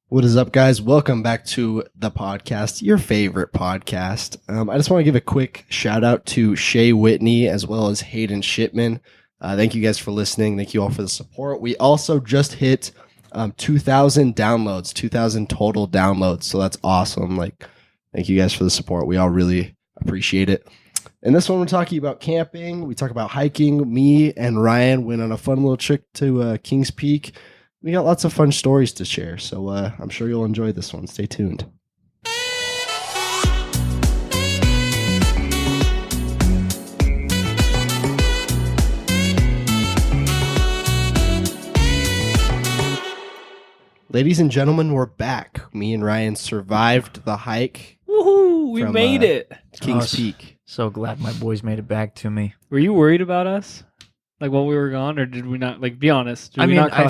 What is up, guys? Welcome back to the podcast, your favorite podcast. I just want to give a quick shout out to Shay Whitney as well as Hayden Shipman. Thank you guys for listening. Thank you all for the support. We also just hit 2,000 downloads, 2,000 total downloads. So that's awesome. Thank you guys for the support. We all really appreciate it. And this one, we're talking about camping. We talk about hiking. Me and Ryan went on a fun little trip to Kings Peak. We got lots of fun stories to share, so I'm sure you'll enjoy this one. Stay tuned. Ladies and gentlemen, we're back. Me and Ryan survived the hike. Woohoo! We made it. Kings Peak. So glad my boys made it back to me. Were you worried about us? While we were gone, or did we not? Be honest. I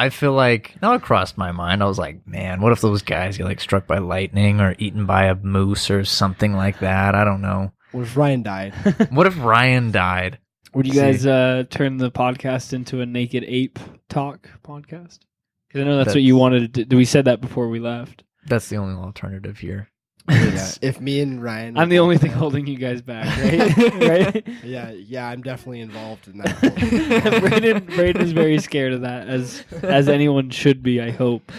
feel like no, it crossed my mind. I was like, man, what if those guys get struck by lightning or eaten by a moose or something like that? I don't know. What if Ryan died? What if Ryan died? Would you guys turn the podcast into a naked ape talk podcast? Because I know that's what you wanted to do. We said that before we left. That's the only alternative here. Yeah, if me and Ryan... I'm the only thing holding you guys back, right? right? Yeah, I'm definitely involved in that. Braden is very scared of that, as anyone should be, I hope.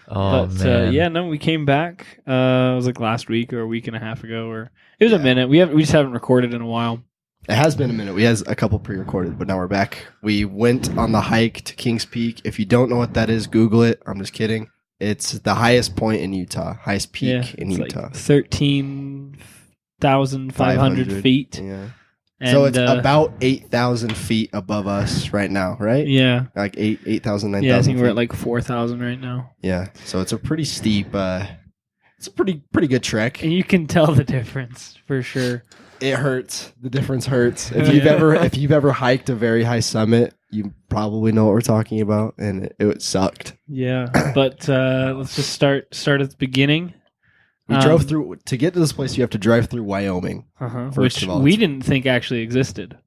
Oh, man. We came back. It was last week or a week and a half ago, or it was a minute. We just haven't recorded in a while. It has been a minute. We had a couple pre-recorded, but now we're back. We went on the hike to Kings Peak. If you don't know what that is, Google it. I'm just kidding. It's the highest point in Utah, highest peak in Utah. 13,500 feet. Yeah. And, so it's about 8,000 feet above us right now, right? Yeah. 8,000, 9,000 Yeah, I think feet. we're at 4,000 right now. Yeah. So it's a pretty steep, it's a pretty good trek. And you can tell the difference for sure. It hurts. The difference hurts. If you've ever hiked a very high summit, you probably know what we're talking about, and it sucked. Yeah, but let's just start at the beginning. We drove through to get to this place. You have to drive through Wyoming, which we didn't think actually existed.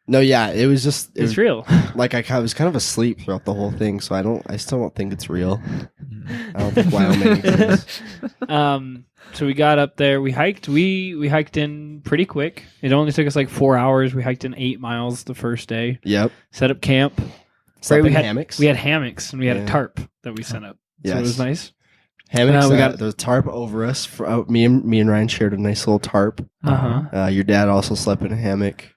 No, yeah, it was just it's real. I was kind of asleep throughout the whole thing, so I still don't think it's real. I don't think Wyoming exists. So we got up there. We hiked. We hiked in pretty quick. It only took us 4 hours. We hiked in 8 miles the first day. Yep. Set up camp. We had hammocks. We had hammocks and we had a tarp that we set up. So it was nice. Hammocks. We got the tarp over us. Me and Ryan shared a nice little tarp. Your dad also slept in a hammock.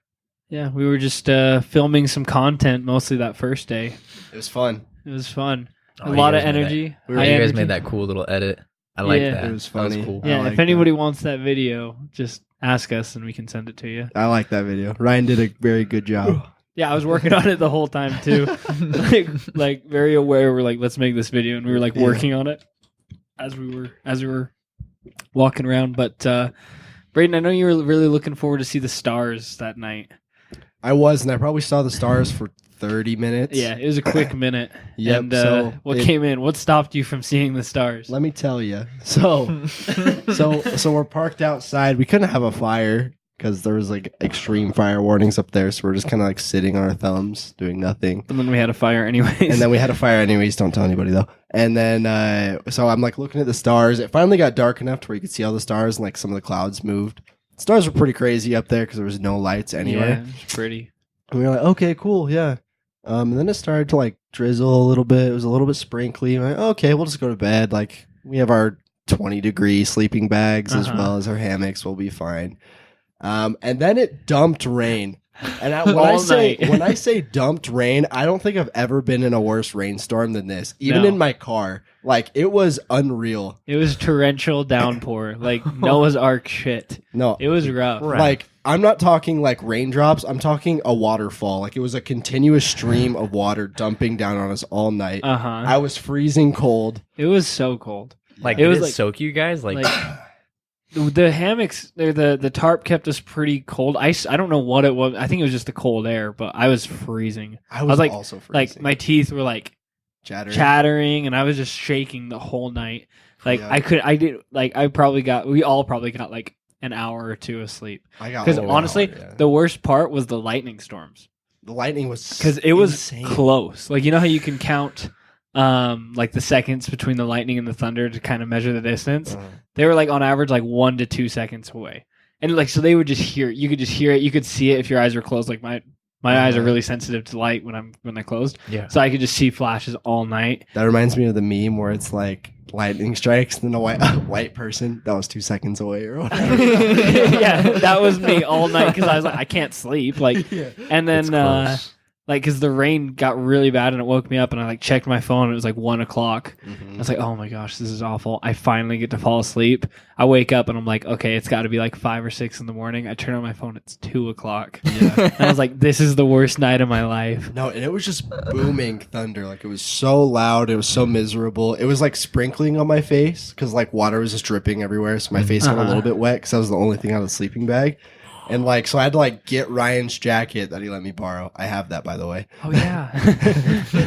Yeah, we were just filming some content mostly that first day. It was fun. A lot of energy. You guys made that cool little edit. I like that. It was funny. That was cool. Yeah, if anybody wants that video, just ask us and we can send it to you. I like that video. Ryan did a very good job. Yeah, I was working on it the whole time too. Very aware. We're let's make this video, and we were working on it as we were walking around. But Braden, I know you were really looking forward to see the stars that night. I was, and I probably saw the stars for 30 minutes. Yeah, it was a quick minute. Yep. And what stopped you from seeing the stars? Let me tell you. So we're parked outside. We couldn't have a fire because there was extreme fire warnings up there. So we're just kind of sitting on our thumbs doing nothing. And then we had a fire anyways. Don't tell anybody though. And then so I'm looking at the stars. It finally got dark enough to where you could see all the stars, and some of the clouds moved. The stars were pretty crazy up there because there was no lights anywhere. Yeah, it's pretty. And we were okay, cool, yeah. And then it started to drizzle a little bit. It was a little bit sprinkly. We're okay, we'll just go to bed. We have our 20-degree sleeping bags as well as our hammocks. We'll be fine. And then it dumped rain. And when I say dumped rain, I don't think I've ever been in a worse rainstorm than this. Even in my car, it was unreal. It was torrential downpour, Noah's Ark shit. No, it was rough. I'm not talking raindrops. I'm talking a waterfall. It was a continuous stream of water dumping down on us all night. I was freezing cold. It was so cold. It was soak you guys The hammocks, the tarp kept us pretty cold. I don't know what it was. I think it was just the cold air, but I was freezing. I was also freezing. My teeth were chattering, and I was just shaking the whole night. We all probably got an hour or two of sleep. Because honestly, the worst part was the lightning storms. The lightning was because it was close. You know how you can count like the seconds between the lightning and the thunder to kind of measure the distance. They were like on average like 1 to 2 seconds away. And like, so they would just hear it. You could just hear it. You could see it if your eyes were closed. Like my eyes are really sensitive to light when they're closed. Yeah. So I could just see flashes all night. That reminds me of the meme where it's like lightning strikes and then a white person that was 2 seconds away or whatever. Yeah, that was me all night because I was like, I can't sleep. Like, and then like, because the rain got really bad and it woke me up, and I like checked my phone and it was like 1 o'clock. I was like, oh my gosh, this is awful. I finally get to fall asleep. I wake up and I'm like, okay, it's got to be like 5 or 6 in the morning. I turn on my phone, it's 2 o'clock. Yeah. And I was like, this is the worst night of my life. No, and it was just booming thunder. Like, it was so loud. It was so miserable. It was like sprinkling on my face because like water was just dripping everywhere. So my face got a little bit wet because that was the only thing out of the sleeping bag. And like, so I had to like get Ryan's jacket that he let me borrow. I have that, by the way. Oh yeah.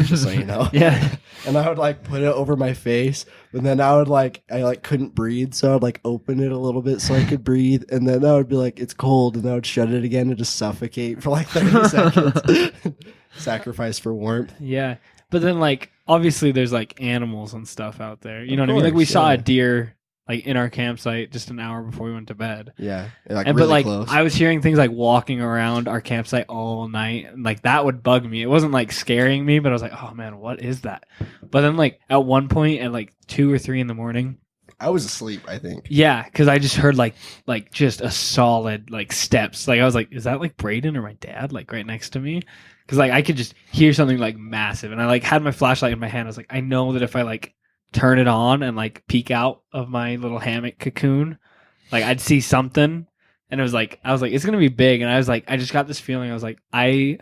Just so you know. Yeah. And I would like put it over my face, but then I couldn't breathe. So I'd like open it a little bit so I could breathe. And then I would be like, it's cold. And I would shut it again and just suffocate for like 30 seconds. Sacrifice for warmth. Yeah. But then like, obviously there's like animals and stuff out there. You know what I mean? Like we saw a deer like in our campsite just an hour before we went to bed. Yeah. Like and, really but like close. I was hearing things like walking around our campsite all night, and like that would bug me. It wasn't like scaring me, but I was like, oh man, what is that? But then like at one point at like 2 or 3 in the morning, I was asleep, I think. yeah, because I just heard like just a solid like steps. Like I was like, is that like Braden or my dad like right next to me? Because like I could just hear something like massive, and I like had my flashlight in my hand. I was like, I know that if I like turn it on and like peek out of my little hammock cocoon, like I'd see something. And it was like, I was like, it's gonna be big. And I was like, I just got this feeling. I was like, I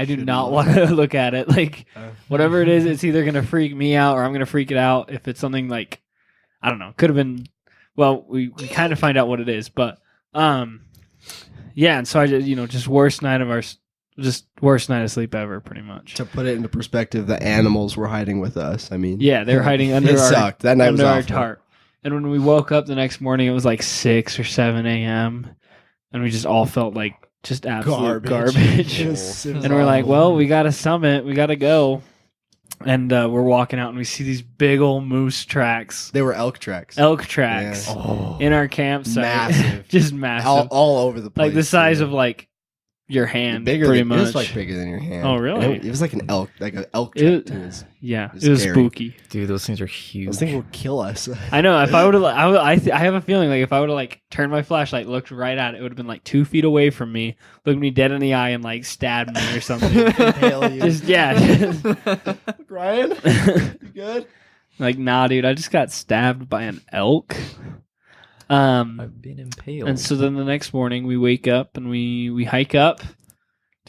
do not want to look at it. Like whatever it is, it's either gonna freak me out or I'm gonna freak it out. If it's something like, I don't know, could have been. Well, we kind of find out what it is, but yeah. And so I just worst night of sleep ever, pretty much. To put it into perspective, the animals were hiding with us. I mean, yeah, they were hiding under it sucked. That night was our awful. tarp. And when we woke up the next morning, it was like 6 or 7 a.m. and we just all felt like just absolute garbage. It was and we're like, well, we got to summit, we got to go. And we're walking out and we see these big old moose tracks. They were elk tracks. Yeah. In our campsite. Massive. Just massive. All over the place. Like the size of like your hand, pretty much. It was like bigger than your hand. Oh, really? It was like an elk track too. Yeah, it was spooky. Dude, those things are huge. Those things will kill us. I know. If I would have, I have a feeling like if I would have like turned my flashlight, looked right at it, it would have been like 2 feet away from me, looked me dead in the eye, and like stabbed me or something. Impale you. Look, Ryan, you good? Like, nah, dude. I just got stabbed by an elk. I've been impaled. And so then the next morning we wake up and we hike up,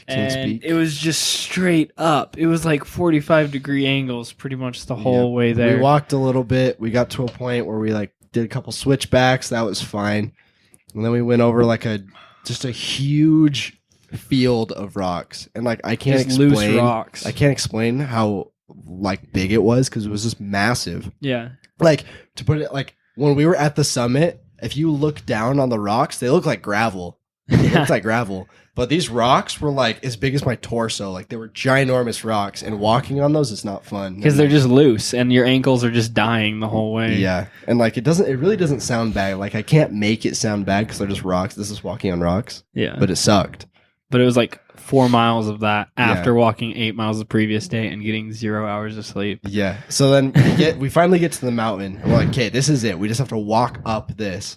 and it was just straight up. It was like 45-degree angles pretty much the whole way there. We walked a little bit. We got to a point where we like did a couple switchbacks. That was fine. And then we went over like just a huge field of rocks. And like I can't explain loose rocks. I can't explain how like big it was because it was just massive. Yeah. Like to put it like when we were at the summit, if you look down on the rocks, they look like gravel. It looks like gravel. But these rocks were like as big as my torso. Like they were ginormous rocks, and walking on those is not fun. Because they're just loose and your ankles are just dying the whole way. Yeah. And like it really doesn't sound bad. Like I can't make it sound bad because they're just rocks. This is walking on rocks. Yeah. But it sucked. But it was like 4 miles of that after walking 8 miles the previous day and getting 0 hours of sleep. Yeah. So then we finally get to the mountain, and we're like, okay, this is it. We just have to walk up this.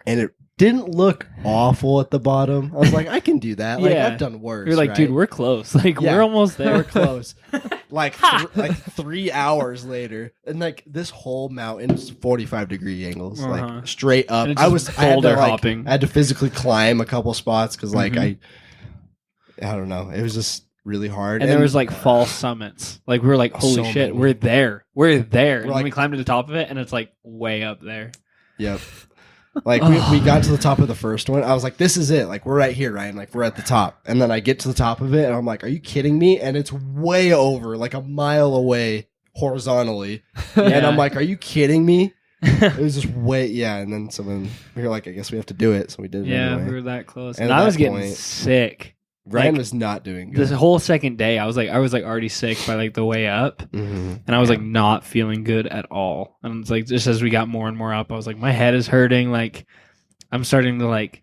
And it didn't look awful at the bottom. I was like, I can do that. Like I've done worse. You're like, dude, we're close. Like we're almost there. We're close. Like 3 hours later, and like this whole mountain is 45-degree angles, like straight up. I had to physically climb a couple spots because like I don't know. It was just really hard. And there was like false summits. Like we were like, holy shit, many. We're there. And then we climbed to the top of it, and it's like way up there. Yep. Like we got to the top of the first one. I was like, this is it. Like we're right here, Ryan. Like we're at the top. And then I get to the top of it and I'm like, are you kidding me? And it's way over, like a mile away horizontally. And I'm like, are you kidding me? It was just way, and then we were like, I guess we have to do it. So we did it anyway. We were that close. And I was getting sick. Ryan Like, was not doing good. This whole second day, I was like already sick by like the way up, Mhm. and I was like not feeling good at all. And it's like just as we got more and more up, I was like, my head is hurting. Like I'm starting to like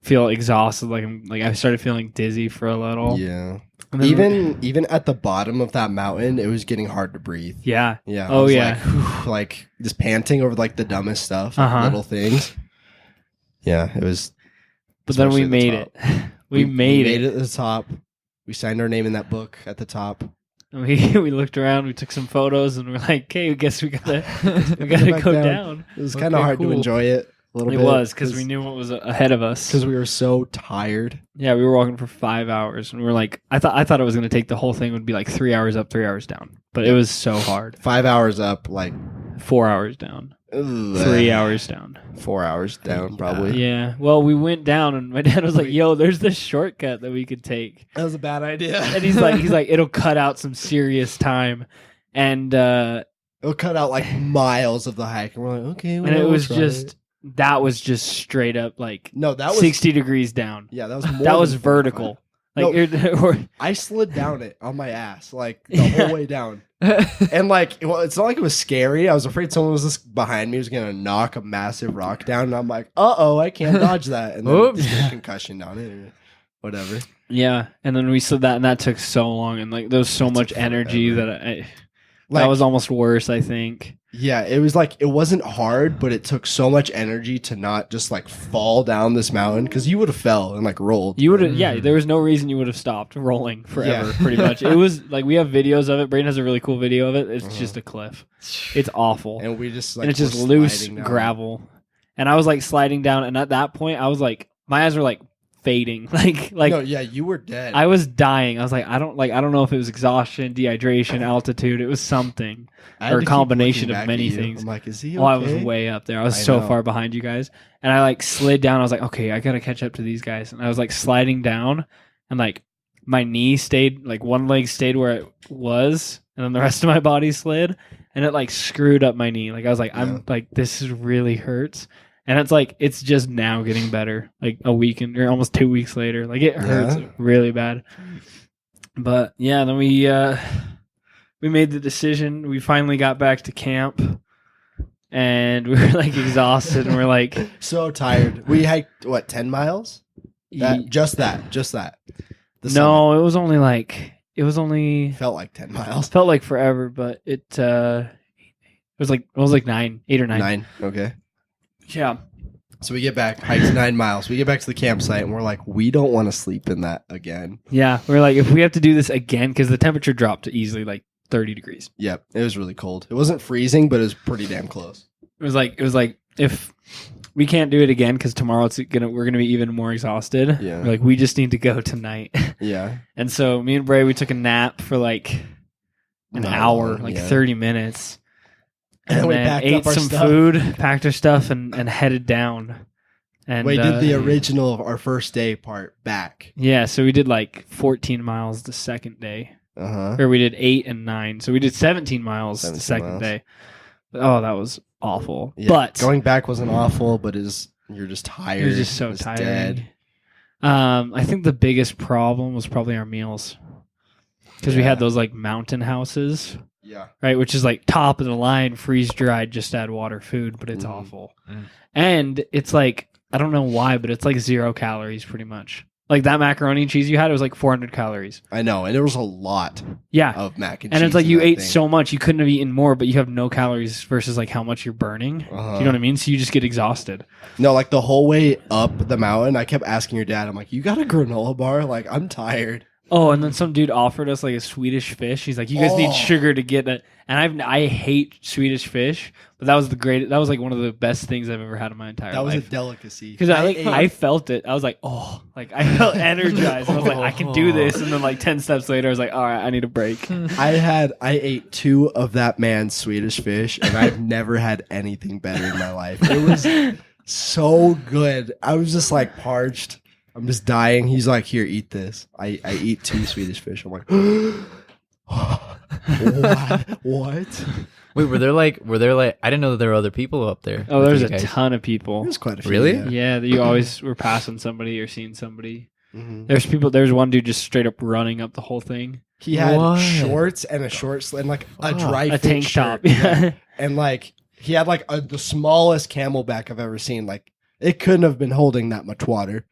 feel exhausted. Like I started feeling dizzy for a little. Yeah. And then Even at the bottom of that mountain, it was getting hard to breathe. yeah. Yeah. Oh, I was yeah. Like, whew, like just panting over like the dumbest stuff, Uh-huh. little things. Yeah, it was. But then we especially the made top. it. We made it. at the top. We signed our name in that book at the top. And we looked around, we took some photos, and we're like, "Okay, I guess we gotta back go down. down." It was kind of Okay, hard cool. to enjoy it a little It bit. was because we knew what was ahead of us. because we were so tired. Yeah, we were walking for 5 hours, and we were like, I thought it was gonna take the whole thing would be like 3 hours up, 3 hours down, but it was so hard. 5 hours up, like 4 hours down, ugh, 3 hours down. 4 hours down, probably. Yeah. Well, we went down, and my dad was like, "Yo, there's this shortcut that we could take," That was a bad idea. and he's like, "It'll cut out some serious time," and It'll cut out like miles of the hike, and we're like, okay. and it was just that was just straight up like no, that was 60 degrees down. Yeah, that was more That was than 45. vertical. Like No. I slid down it on my ass like the whole way down, and like it's not like it was scary. I was afraid someone was just behind me was gonna knock a massive rock down, and I'm like, I can't dodge that, and then Oops. just get a concussion on it or whatever. Yeah, and then we slid that, and that took so long, and like there was so That much took energy forever. that Like, that was almost worse, I think. yeah, it was like it wasn't hard, but it took so much energy to not just like fall down this mountain because you would have fell and like rolled. You would have, yeah. There was no reason you would have stopped rolling forever. Yeah. Pretty much, it was like we have videos of it. Brayden has a really cool video of it. It's just a cliff. It's awful, and we just like and it's just were loose sliding down. gravel. And I was like sliding down, and at that point, I was like, my eyes were like fading, like no, yeah, you were dead. I was dying. I was like, I don't know if it was exhaustion, dehydration, altitude. It was something. I had or to a keep combination looking of back many at you. things. I'm like, is he okay? Oh, I was way up there. I was I so know. far behind you guys. And I like slid down. I was like, okay, I got to catch up to these guys. And I was like sliding down, and like my knee stayed, like one leg stayed where it was, and then the rest of my body slid, and it like screwed up my knee. Like I was like, Yeah. I'm like, this is really hurts. And it's like, it's just now getting better, like a week or almost 2 weeks later. Like it hurts really bad. But yeah, then we made the decision. We finally got back to camp, and we were like exhausted, and we're like, so tired. We hiked what 10 miles? Just that. The no, it was only felt like 10 miles. felt like forever, but it was like 8 or 9. 9. Okay. Yeah. So we get back, hiked 9 miles. We get back to the campsite, and we're like, we don't want to sleep in that again. Yeah. We're like, if we have to do this again, because the temperature dropped to easily like 30 degrees. Yep, it was really cold. It wasn't freezing, but it was pretty damn close. It was like if we can't do it again because tomorrow we're gonna be even more exhausted. Yeah. We're like, we just need to go tonight. Yeah. And so me and Bray, we took a nap for like an Not hour, long, like yeah. 30 minutes. And And we then packed ate up our some stuff. food, packed our stuff, and headed down. And We did the original, our first day part back. Yeah, so we did like 14 miles the second day. Uh-huh. Or we did 8 and 9. So we did 17 miles the 17 second miles. day. Oh, that was awful. Yeah, But going back wasn't awful, but you're just tired. it was just so It's tired. dead. I think the biggest problem was probably our meals. Because we Yeah. had those like mountain houses, Yeah. right? Which is like top of the line, freeze dried, just add water food, but it's Mhm. awful. Mm. And it's like, I don't know why, but it's like 0 calories pretty much. Like that macaroni and cheese you had, it was like 400 calories. I know, and there was a lot Yeah. of mac and cheese. And it's like in you that ate thing. so much, you couldn't have eaten more, but you have no calories versus like how much you're burning. Do Uh-huh. you know what I mean? So you just get exhausted. No, like the whole way up the mountain, I kept asking your dad, I'm like, you got a granola bar? Like, I'm tired. Oh, and then some dude offered us like a Swedish fish. He's like, "You guys need Oh. sugar to get it." And I hate Swedish fish, but that was like one of the best things I've ever had in my entire That was a life. delicacy. Because I ate- felt it. I was like, oh, like I felt energized. I was like, I can do this. And then like 10 steps later, I was like, all right, I need a break. I ate 2 of that man's Swedish fish, and I've never had anything better in my life. It was so good. I was just like parched. I'm just dying. He's like, here, eat this. I eat 2 Swedish fish. I'm like, what? Wait, were there like I didn't know that there were other people up there. Oh, with there's you a guys. ton of people. There's quite a few. Really? Yeah. Yeah, that you always were passing somebody or seeing somebody. There's one dude just straight up running up the whole thing. He had What? shorts and a short sleeve and like a dry A fit tank shirt. top. Yeah. And like he had like the smallest camelback I've ever seen. Like it couldn't have been holding that much water.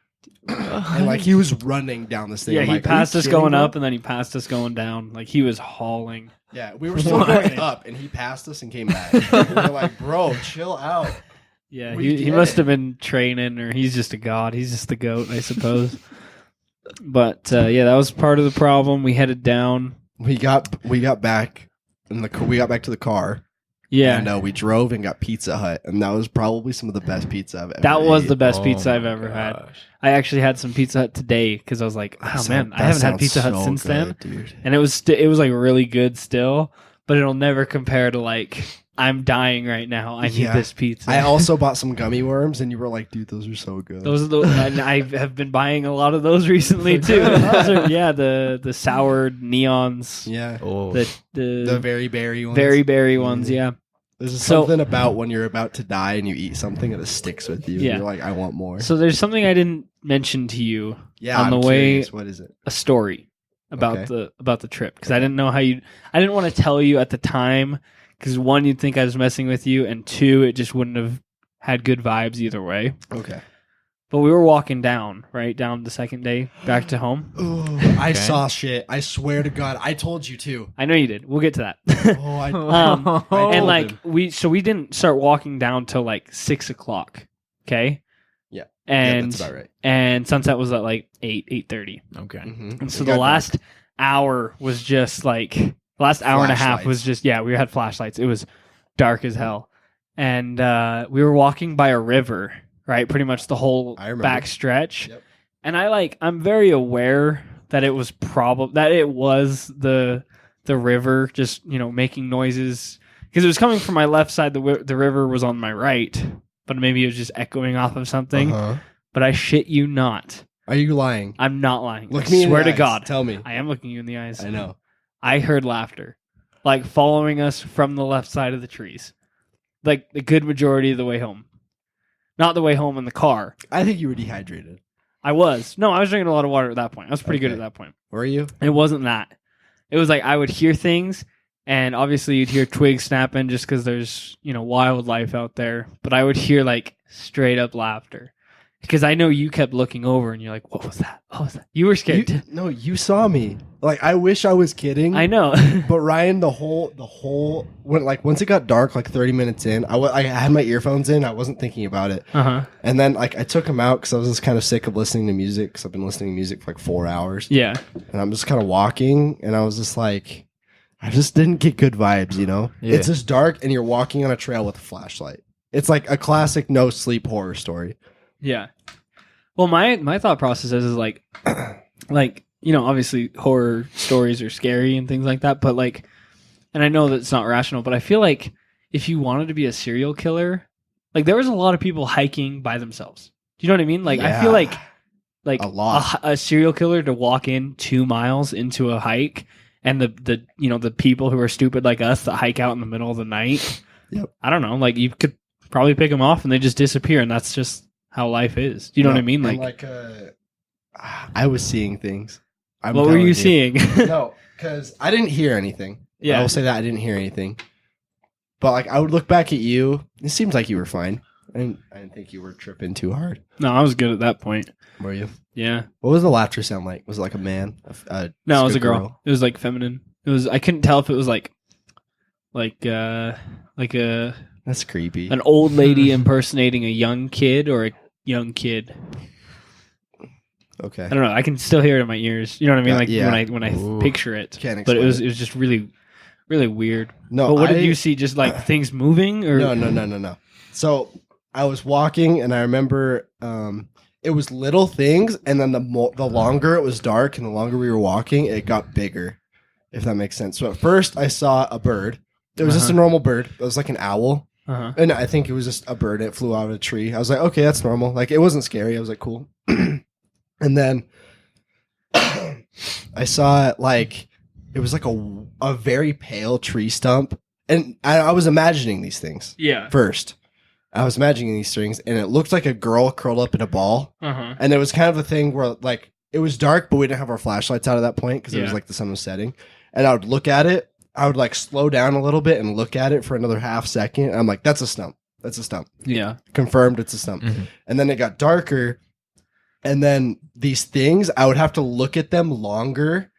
And like he was running down this thing. Yeah, I'm he like, passed "Are you us kidding, going bro?" up, and then he passed us going down. Like he was hauling. Yeah, we were still going up, and he passed us and came back. We were like, "Bro, chill out." Yeah, We he get must it. have been training, or he's just a god. He's just the goat, I suppose. But yeah, that was part of the problem. We headed down. We got back we got back to the car. Yeah, And we drove and got Pizza Hut, and that was probably some of the best pizza I've ever. that was ate. the best Oh pizza I've my ever had. gosh. I actually had some Pizza Hut today because I was like, That oh sound- man, I that haven't had sounds Pizza Hut so since then, good, dude. and it was like really good still, but it'll never compare to like I'm dying right now. I need Yeah. this pizza. I also bought some gummy worms, and you were like, "Dude, those are so good." Those are the and I have been buying a lot of those recently too. Those are, the soured neons, yeah, Oh, the very berry ones. very berry ones. Yeah. There's So- something about when you're about to die and you eat something and it sticks with you. Yeah. You're like, I want more. So there's something I didn't mention to you. Yeah, on I'm the way- curious. What is it? A story about Okay. the trip because I didn't know how you. I didn't want to tell you at the time because one, you'd think I was messing with you, and two, it just wouldn't have had good vibes either way. Okay. But we were walking down the second day back to home. Ooh, I saw shit. I swear to God, I told you too. I know you did. We'll get to that. Oh, I Um, told and like him. we didn't start walking down till like 6:00. Okay. Yeah. And that's about right. and sunset was at like 8:30. okay. Mhm. And so It the got last hour was just like the last hour and a half was Flashlights. just we had flashlights. It was dark as hell. And we were walking by a river, right? Pretty much the whole I remember. back stretch. Yep. And I'm very aware that it was the river just, making noises because it was coming from my left side. The river was on my right, but maybe it was just echoing off of something. Uh-huh. But I shit you not. Are you lying? I'm not lying. Look I me in swear the to eyes. God. Tell me. I am looking you in the eyes. I know. I heard laughter, like following us from the left side of the trees, like the good majority of the way home. Not the way home in the car. I think you were dehydrated. I was drinking a lot of water at that point. I was pretty good Okay. at that point. Were you? It wasn't that. It was like I would hear things, and obviously you'd hear twigs snapping just because there's wildlife out there. But I would hear like straight up laughter because I know you kept looking over and you're like, "What was that? What was that?" You were scared. too. No, you saw me. Like, I wish I was kidding. I know. But Ryan, the whole when once it got dark, like 30 minutes in, I had my earphones in. I wasn't thinking about it, Uh-huh. and then like I took them out because I was just kind of sick of listening to music. Because I've been listening to music for like 4 hours, Yeah. and I'm just kind of walking, and I was just like, I just didn't get good vibes. Yeah. It's just dark, and you're walking on a trail with a flashlight. It's like a classic no sleep horror story. Yeah. Well, my thought process is like, obviously horror stories are scary and things like that, but like, and I know that it's not rational, but I feel like if you wanted to be a serial killer, like there was a lot of people hiking by themselves. Do you know what I mean? Like, I feel Yeah. like A lot. a serial killer to walk in 2 miles into a hike and the people who are stupid like us that hike out in the middle of the night. Yep. I don't know. Like you could probably pick them off and they just disappear. And that's just how life is. Do you know what I mean? And, Like I was seeing things. I'm what were telling you seeing? No, because I didn't hear anything. Yeah. I will say that I didn't hear anything. But like I would look back at you. It seems like you were fine. I didn't think you were tripping too hard. No, I was good at that point. Were you? Yeah. What was the laughter sound like? Was it like a man? No, it was a girl. It was like feminine. It was. I couldn't tell if it was like a That's creepy. an old lady impersonating a young kid or a young kid. Okay. I don't know. I can still hear it in my ears. You know what I mean? Like Yeah. when I Ooh. picture it. Can't But it explain was just really, really weird. No. But what did you see? Just like things moving or No. So I was walking, and I remember it was little things, and then the longer it was dark, and the longer we were walking, it got bigger. If that makes sense. So at first, I saw a bird. It was just a normal bird. It was like an owl. Uh-huh. And I think it was just a bird. It flew out of a tree. I was like, okay, that's normal. Like, it wasn't scary. I was like, cool. And then I saw it like, it was like a very pale tree stump. And I was imagining these things Yeah. first. I was imagining these things, and it looked like a girl curled up in a ball. Uh-huh. And it was kind of a thing where, like, it was dark, but we didn't have our flashlights out at that point because it was like the sun was setting. And I would look at it. I would like slow down a little bit and look at it for another half second. I'm like, that's a stump. That's a stump. Yeah. Confirmed it's a stump. Mm-hmm. And then it got darker. And then these things, I would have to look at them longer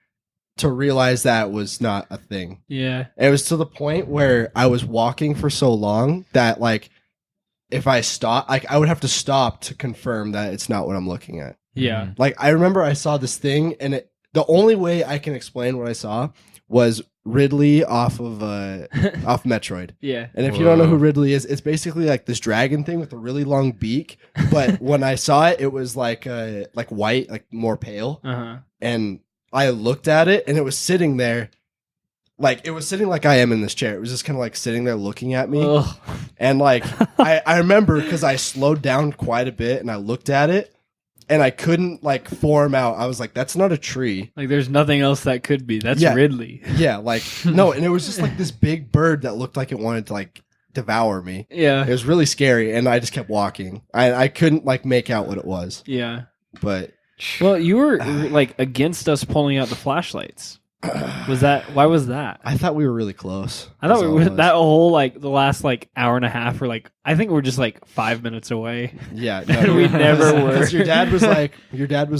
to realize that was not a thing. Yeah. And it was to the point where I was walking for so long that like if I stop, like I would have to stop to confirm that it's not what I'm looking at. Yeah. Like I remember I saw this thing and the only way I can explain what I saw was Ridley off of off Metroid. Yeah. And if you don't know who Ridley is, it's basically like this dragon thing with a really long beak. But when I saw it, it was like white, like more pale. Uh-huh. And I looked at it and it was sitting there. Like it was sitting like I am in this chair. It was just kind of like sitting there looking at me. Ugh. And like I remember because I slowed down quite a bit and I looked at it and I couldn't like form out. I was like, that's not a tree. Like there's nothing else that could be. That's Ridley. Yeah, like no, and it was just like this big bird that looked like it wanted to like devour me. Yeah. It was really scary and I just kept walking. I couldn't like make out what it was. Yeah. But well, you were like against us pulling out the flashlights. Why was that? I thought we were really close. I thought we were that whole like the last like hour and a half or like I think we're just like 5 minutes away. Yeah, no, we never were. Because your dad was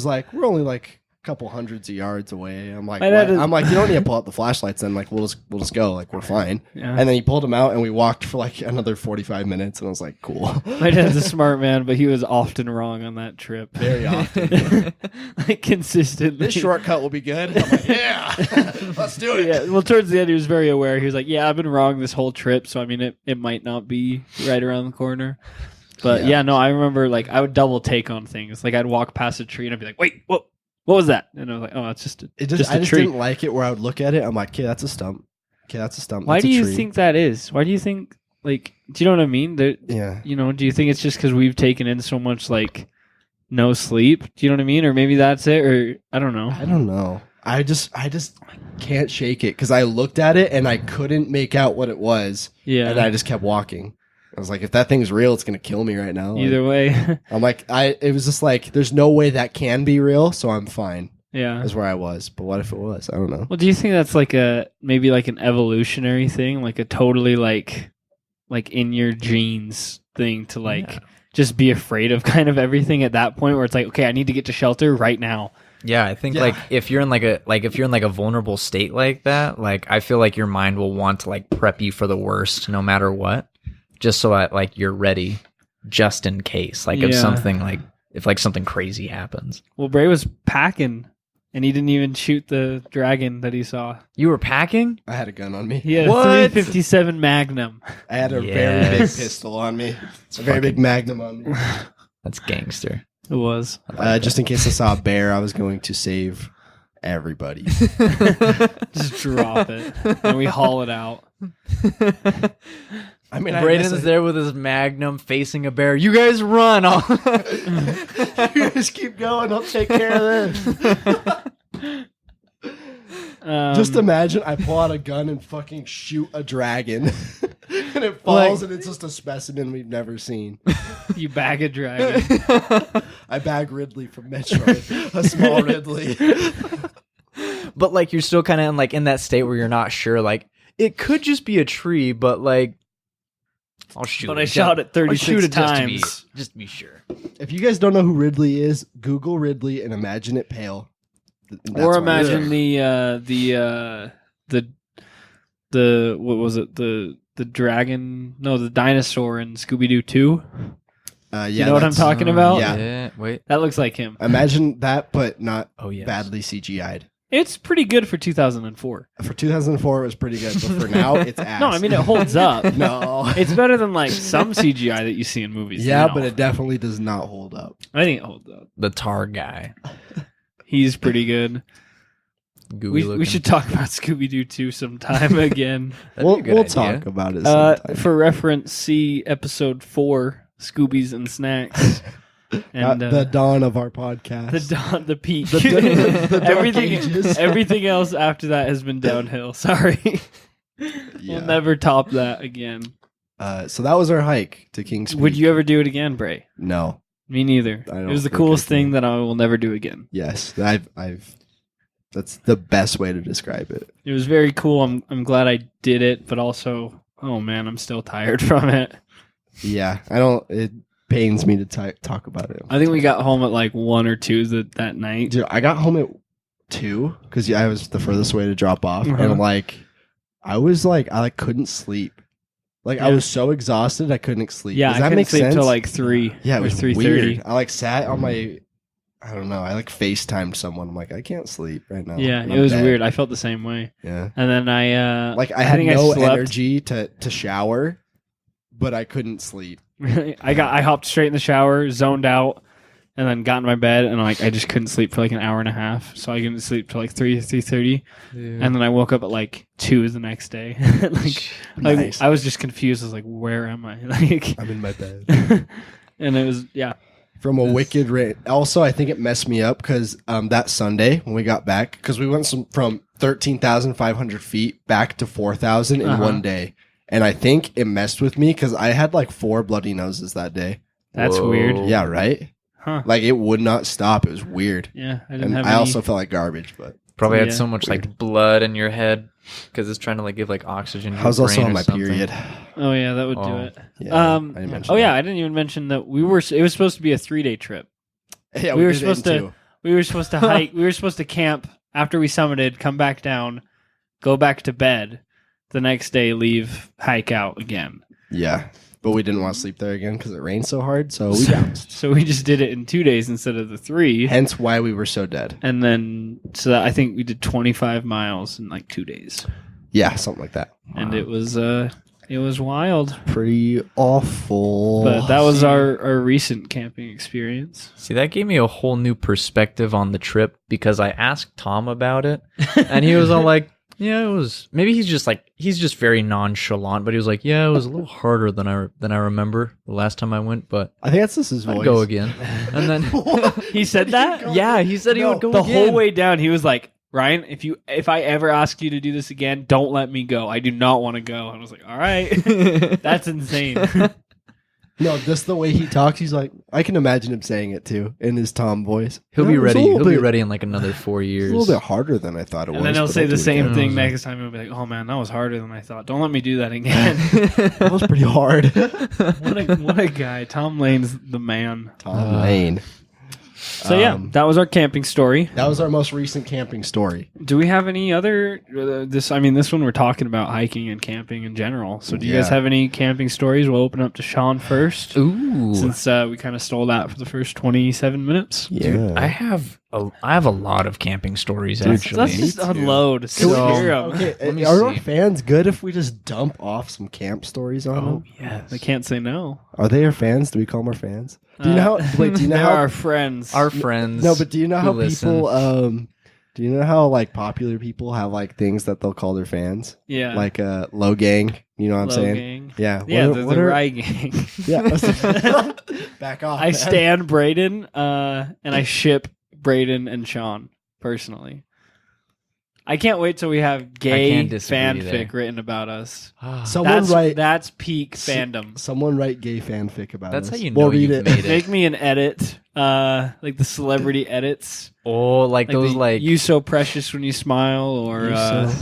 like, we're only like a couple hundreds of yards away. I'm like, I'm like, you don't need to pull out the flashlights. Then like we'll just go. Like we're fine. Yeah. And then he pulled them out and we walked for like another 45 minutes. And I was like, cool. My dad's a smart man, but he was often wrong on that trip. Very often. Like consistently. This shortcut will be good. I'm like, yeah, let's do it. Yeah. Well, towards the end, he was very aware. He was like, yeah, I've been wrong this whole trip. So, I mean, it might not be right around the corner. But yeah, no, I remember like I would double take on things. Like I'd walk past a tree and I'd be like, wait, what was that? And I was like, oh, it's just a I tree. just didn't like it where I would look at it. I'm like, okay, that's a stump. Okay, that's a stump. Why That's do a you tree. think that is? Why do you think, like, do you know what I mean? Yeah. You know, do you think it's just because we've taken in so much, like, no sleep? Do you know what I mean? Or maybe that's it? Or I don't know. I don't know. I just can't shake it because I looked at it and I couldn't make out what it was. Yeah. And I just kept walking. I was like, if that thing's real, it's going to kill me right now. Either way. I'm like, it was just like, there's no way that can be real, so I'm fine. Yeah. That's where I was. But what if it was? I don't know. Well, do you think that's like maybe like an evolutionary thing? Like a totally like in your genes thing to like just be afraid of kind of everything at that point where it's like, okay, I need to get to shelter right now. Yeah, I think like if you're in like a vulnerable state like that, like I feel like your mind will want to like prep you for the worst no matter what, just so that like you're ready just in case, like if something crazy happens. Well, Bray was packing and he didn't even shoot the dragon that he saw. You were packing? I had a gun on me. He had a 357 Magnum. I had a very big pistol on me. It's a very big Magnum on me. That's gangster. It was. Just in case I saw a bear, I was going to save everybody. Just drop it. And we haul it out. I mean, Braden's there with his Magnum facing a bear. You guys run. You guys keep going. I'll take care of this. Just imagine I pull out a gun and fucking shoot a dragon. And it falls and it's just a specimen we've never seen. You bag a dragon. I bag Ridley from Metroid. A small Ridley. But like you're still kind of in that state where you're not sure. Like it could just be a tree, but like I'll shoot. But I shot it 36 times. Just to be sure. If you guys don't know who Ridley is, Google Ridley and imagine it pale. Or imagine the what was it, the dragon, no, the dinosaur in Scooby-Doo 2. You know what I'm talking about? Yeah. Wait. That looks like him. Imagine that, but not yes. badly CGI'd. It's pretty good for 2004. For 2004, it was pretty good, but for now, it's ass. No, I mean, it holds up. No. It's better than like some CGI that you see in movies. Yeah, now. but it definitely does not hold up. I think it holds up. The tar guy. He's pretty good. We should talk about Scooby-Doo 2 sometime again. We'll talk about it sometime. For reference, see episode 4, Scoobies and Snacks. And the dawn of our podcast. The peak. The everything else after that has been downhill. Sorry. We'll never top that again. So that was our hike to King's Peak. Would you ever do it again, Bray? No. Me neither. I It don't was the think coolest I can. thing that I will never do again. Yes, I've. That's the best way to describe it. It was very cool. I'm glad I did it, but also, oh man, I'm still tired from it. Yeah, I don't. It pains me to talk about it. I think we got home at like 1 or 2 that night. Dude, I got home at 2 because I was the furthest way to drop off, Uh-huh. and I couldn't sleep. Like I Yeah. was so exhausted, I couldn't sleep. Yeah, Does I that couldn't make sleep sense? till like 3 Yeah, it or was 3:30. weird. I sat on my, I don't know. I FaceTimed someone. I'm like, I can't sleep right now. Yeah, And it I'm was dead. weird. I felt the same way. Yeah, And then I I had think I no slept. energy to shower, but I couldn't sleep. I hopped straight in the shower, zoned out, and then got in my bed, and I just couldn't sleep for like an hour and a half. So I couldn't sleep till like 3:30, and then I woke up at like 2 the next day. Nice. I was just confused. I was like, "Where am I?" Like, I'm in my bed. and it was From a wicked rain. Also, I think it messed me up because that Sunday when we got back, because we went from 13,500 feet back to 4,000 in Uh-huh. one day. And I think it messed with me because I had like 4 bloody noses that day. That's Whoa. weird. Yeah, right? Huh? Like it would not stop. It was weird. Yeah, I didn't And have. I any... also felt like garbage, but Probably had Yeah. so much like blood in your head because it's trying to like give like oxygen. To I was your also brain on or my something. period. Oh yeah, that would do Oh. it. Yeah, I didn't mention Oh yeah, that. I didn't even mention that we were. It was supposed to be a 3-day trip. Yeah, we were did it supposed in to- 2. We were supposed to hike. We were supposed to camp after we summited, come back down, go back to bed. The next day, leave, hike out again. Yeah, but we didn't want to sleep there again because it rained so hard. So we bounced. So we just did it in 2 days instead of the 3. Hence why we were so dead. And then, I think we did 25 miles in like 2 days, Yeah, something like that. and it was wild. Pretty awful. But that was our recent camping experience. See, that gave me a whole new perspective on the trip because I asked Tom about it, and he was all like, "Yeah, it was." Maybe he's just very nonchalant, but he was like, "Yeah, it was a little harder than I remember the last time I went, but I think that's just his voice. I'd go again." And then He said that? yeah, he said he would go The again. whole way down, he was like, "Ryan, if I ever ask you to do this again, don't let me go. I do not want to go." And I was like, "All right." That's insane. No, just the way he talks, he's like, I can imagine him saying it too in his Tom voice. He'll Yeah, be it was ready. a little He'll be bit- ready in like another 4 It's years. a little bit harder than I thought it was. And then he'll but say I'll the do it same again. thing next time. He'll be like, "Oh man, that was harder than I thought. Don't let me do that again." That was pretty hard. what a guy. Tom Lane's the man. Tom Lane. So yeah, that was our camping story. That was our most recent camping story. Do we have any other this one we're talking about hiking and camping in general. So do you guys Yeah. have any camping stories? We'll open up to Sean first. Ooh, Since we kind of stole that for the first 27 minutes. Yeah. I have a lot of camping stories actually. Let's just unload. So, hear 'em. Okay, Let me are our see. fans good if we just dump off some camp stories on them? Yeah, they can't say no. Are they our fans? Do we call them our fans? Do you know how? Wait, do you know They're how? our friends. Our friends. No, but do you know who how listen. people? Do you know how like popular people have like things that they'll call their fans? yeah. Like low gang. You know what I'm Low saying? gang. Yeah. Yeah, What the, are- what the are- Ry gang. Yeah. Back off. I man. stand Braden, and I ship Braden and Sean personally. I can't wait till we have gay can't disagree there. fanfic written about us. Someone write. That's peak fandom. Someone write gay fanfic about That's us. how you We'll know read you've it. made it. Make me an edit, like the celebrity edits, Oh, like those the like "You so precious when you smile," or You're so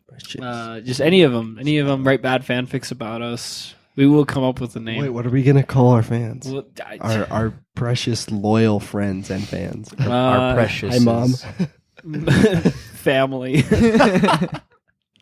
precious. just any of them. Any of them write bad fanfics about us. We will come up with a name. Wait, what are we gonna call our fans? Well, Our precious loyal friends and fans. our precious. Hi, Mom. family.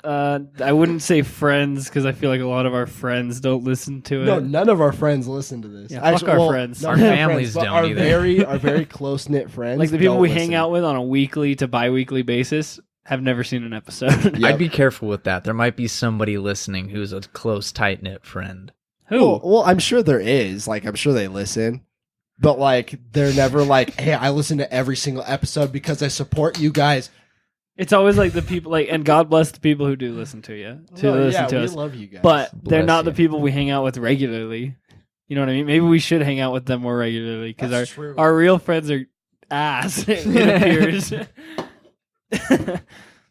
I wouldn't say friends because I feel like a lot of our friends don't listen to it. No, none of our friends listen to this. Yeah, fuck our friends. none Our of families friends, but don't our either. our very close knit friends. Like the people don't we listen. hang out with on a weekly to bi-weekly basis have never seen an episode. Yep. I'd be careful with that. There might be somebody listening who's a close, tight knit friend. Who? Well, I'm sure there is. Like, I'm sure they listen. But, like, they're never like, hey, I listen to every single episode because I support you guys. It's always like the people, like, and God bless the people who do listen to you, listen to we us. love you guys. But they're Bless not you. the people we hang out with regularly. You know what I mean? Maybe we should hang out with them more regularly because That's true. our real friends are ass. It appears.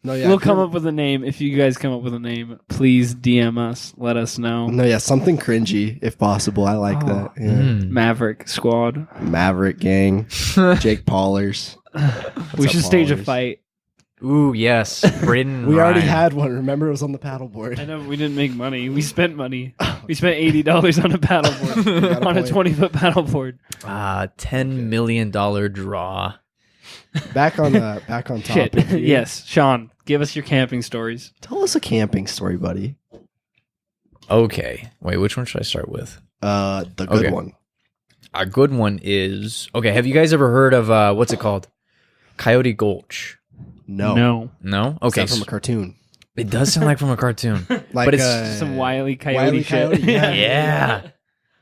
No, yeah, We'll come up with a name. If you guys come up with a name, please DM us. Let us know. No, yeah, something cringy if possible. I like that. Yeah. Maverick Squad. Maverick Gang, Jake Paulers. We up, should stage a Paulers? fight. Ooh, yes. Braden We already Ryan. had one. Remember, it was on the paddleboard. I know we didn't make money. We spent money. We spent $80 on a paddleboard, on a point. 20-foot paddleboard. $10 million draw. Back on Shit. topic. here. Yes, Sean, give us your camping stories. Tell us a camping story, buddy. Okay. Wait, which one should I start with? The good Okay. one. A good one is... Okay, have you guys ever heard of, what's it called? Coyote Gulch. No. No? Okay. Okay. From a cartoon. It does sound like from a cartoon. Like But it's Some Wile Coyote Wile E. shit. Coyote, yeah. Yeah.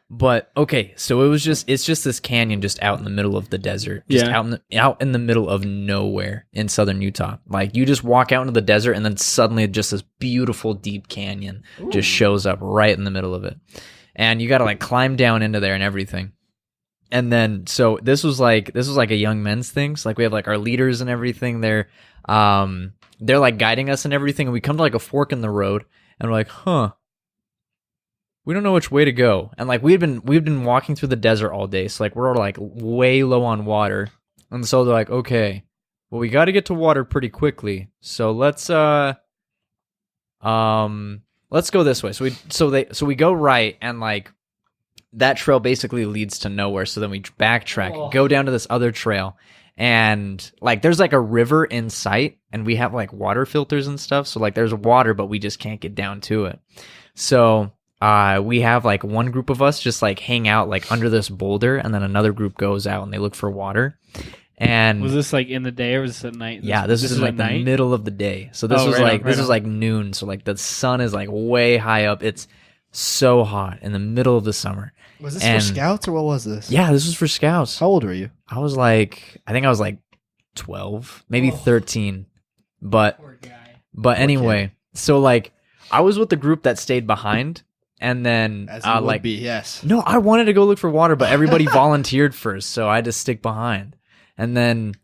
But okay, so it's just this canyon just out in the middle of the desert. Just Yeah. out in the middle of nowhere in southern Utah. Like you just walk out into the desert and then suddenly just this beautiful deep canyon just shows up right in the middle of it. And you got to like climb down into there and everything. And then so this was like a young men's thing. So like we have like our leaders and everything there. They're like guiding us and everything, and we come to like a fork in the road and we're like, "Huh. We don't know which way to go." And like we've been walking through the desert all day, so like we're like way low on water. And so they're like, "Okay, well we got to get to water pretty quickly. So let's go this way." So we go right, and like that trail basically leads to nowhere. So then we backtrack, go down to this other trail, and like there's like a river in sight, and we have like water filters and stuff. So like there's water, but we just can't get down to it. So we have like one group of us just like hang out like under this boulder, and then another group goes out and they look for water. And Was this like in the day or was this at night? yeah, this is like at the night? middle of the day. So this Oh, was right on, like right this was on. like noon. So like the sun is like way high up. It's so hot in the middle of the summer. Was this And- for scouts or what was this? Yeah, this was for scouts. How old were you? I think I was like 12, maybe 13. But Poor guy. anyway, so like I was with the group that stayed behind, and then As you would like be, yes. no, I wanted to go look for water, but everybody volunteered first, so I had to stick behind. And then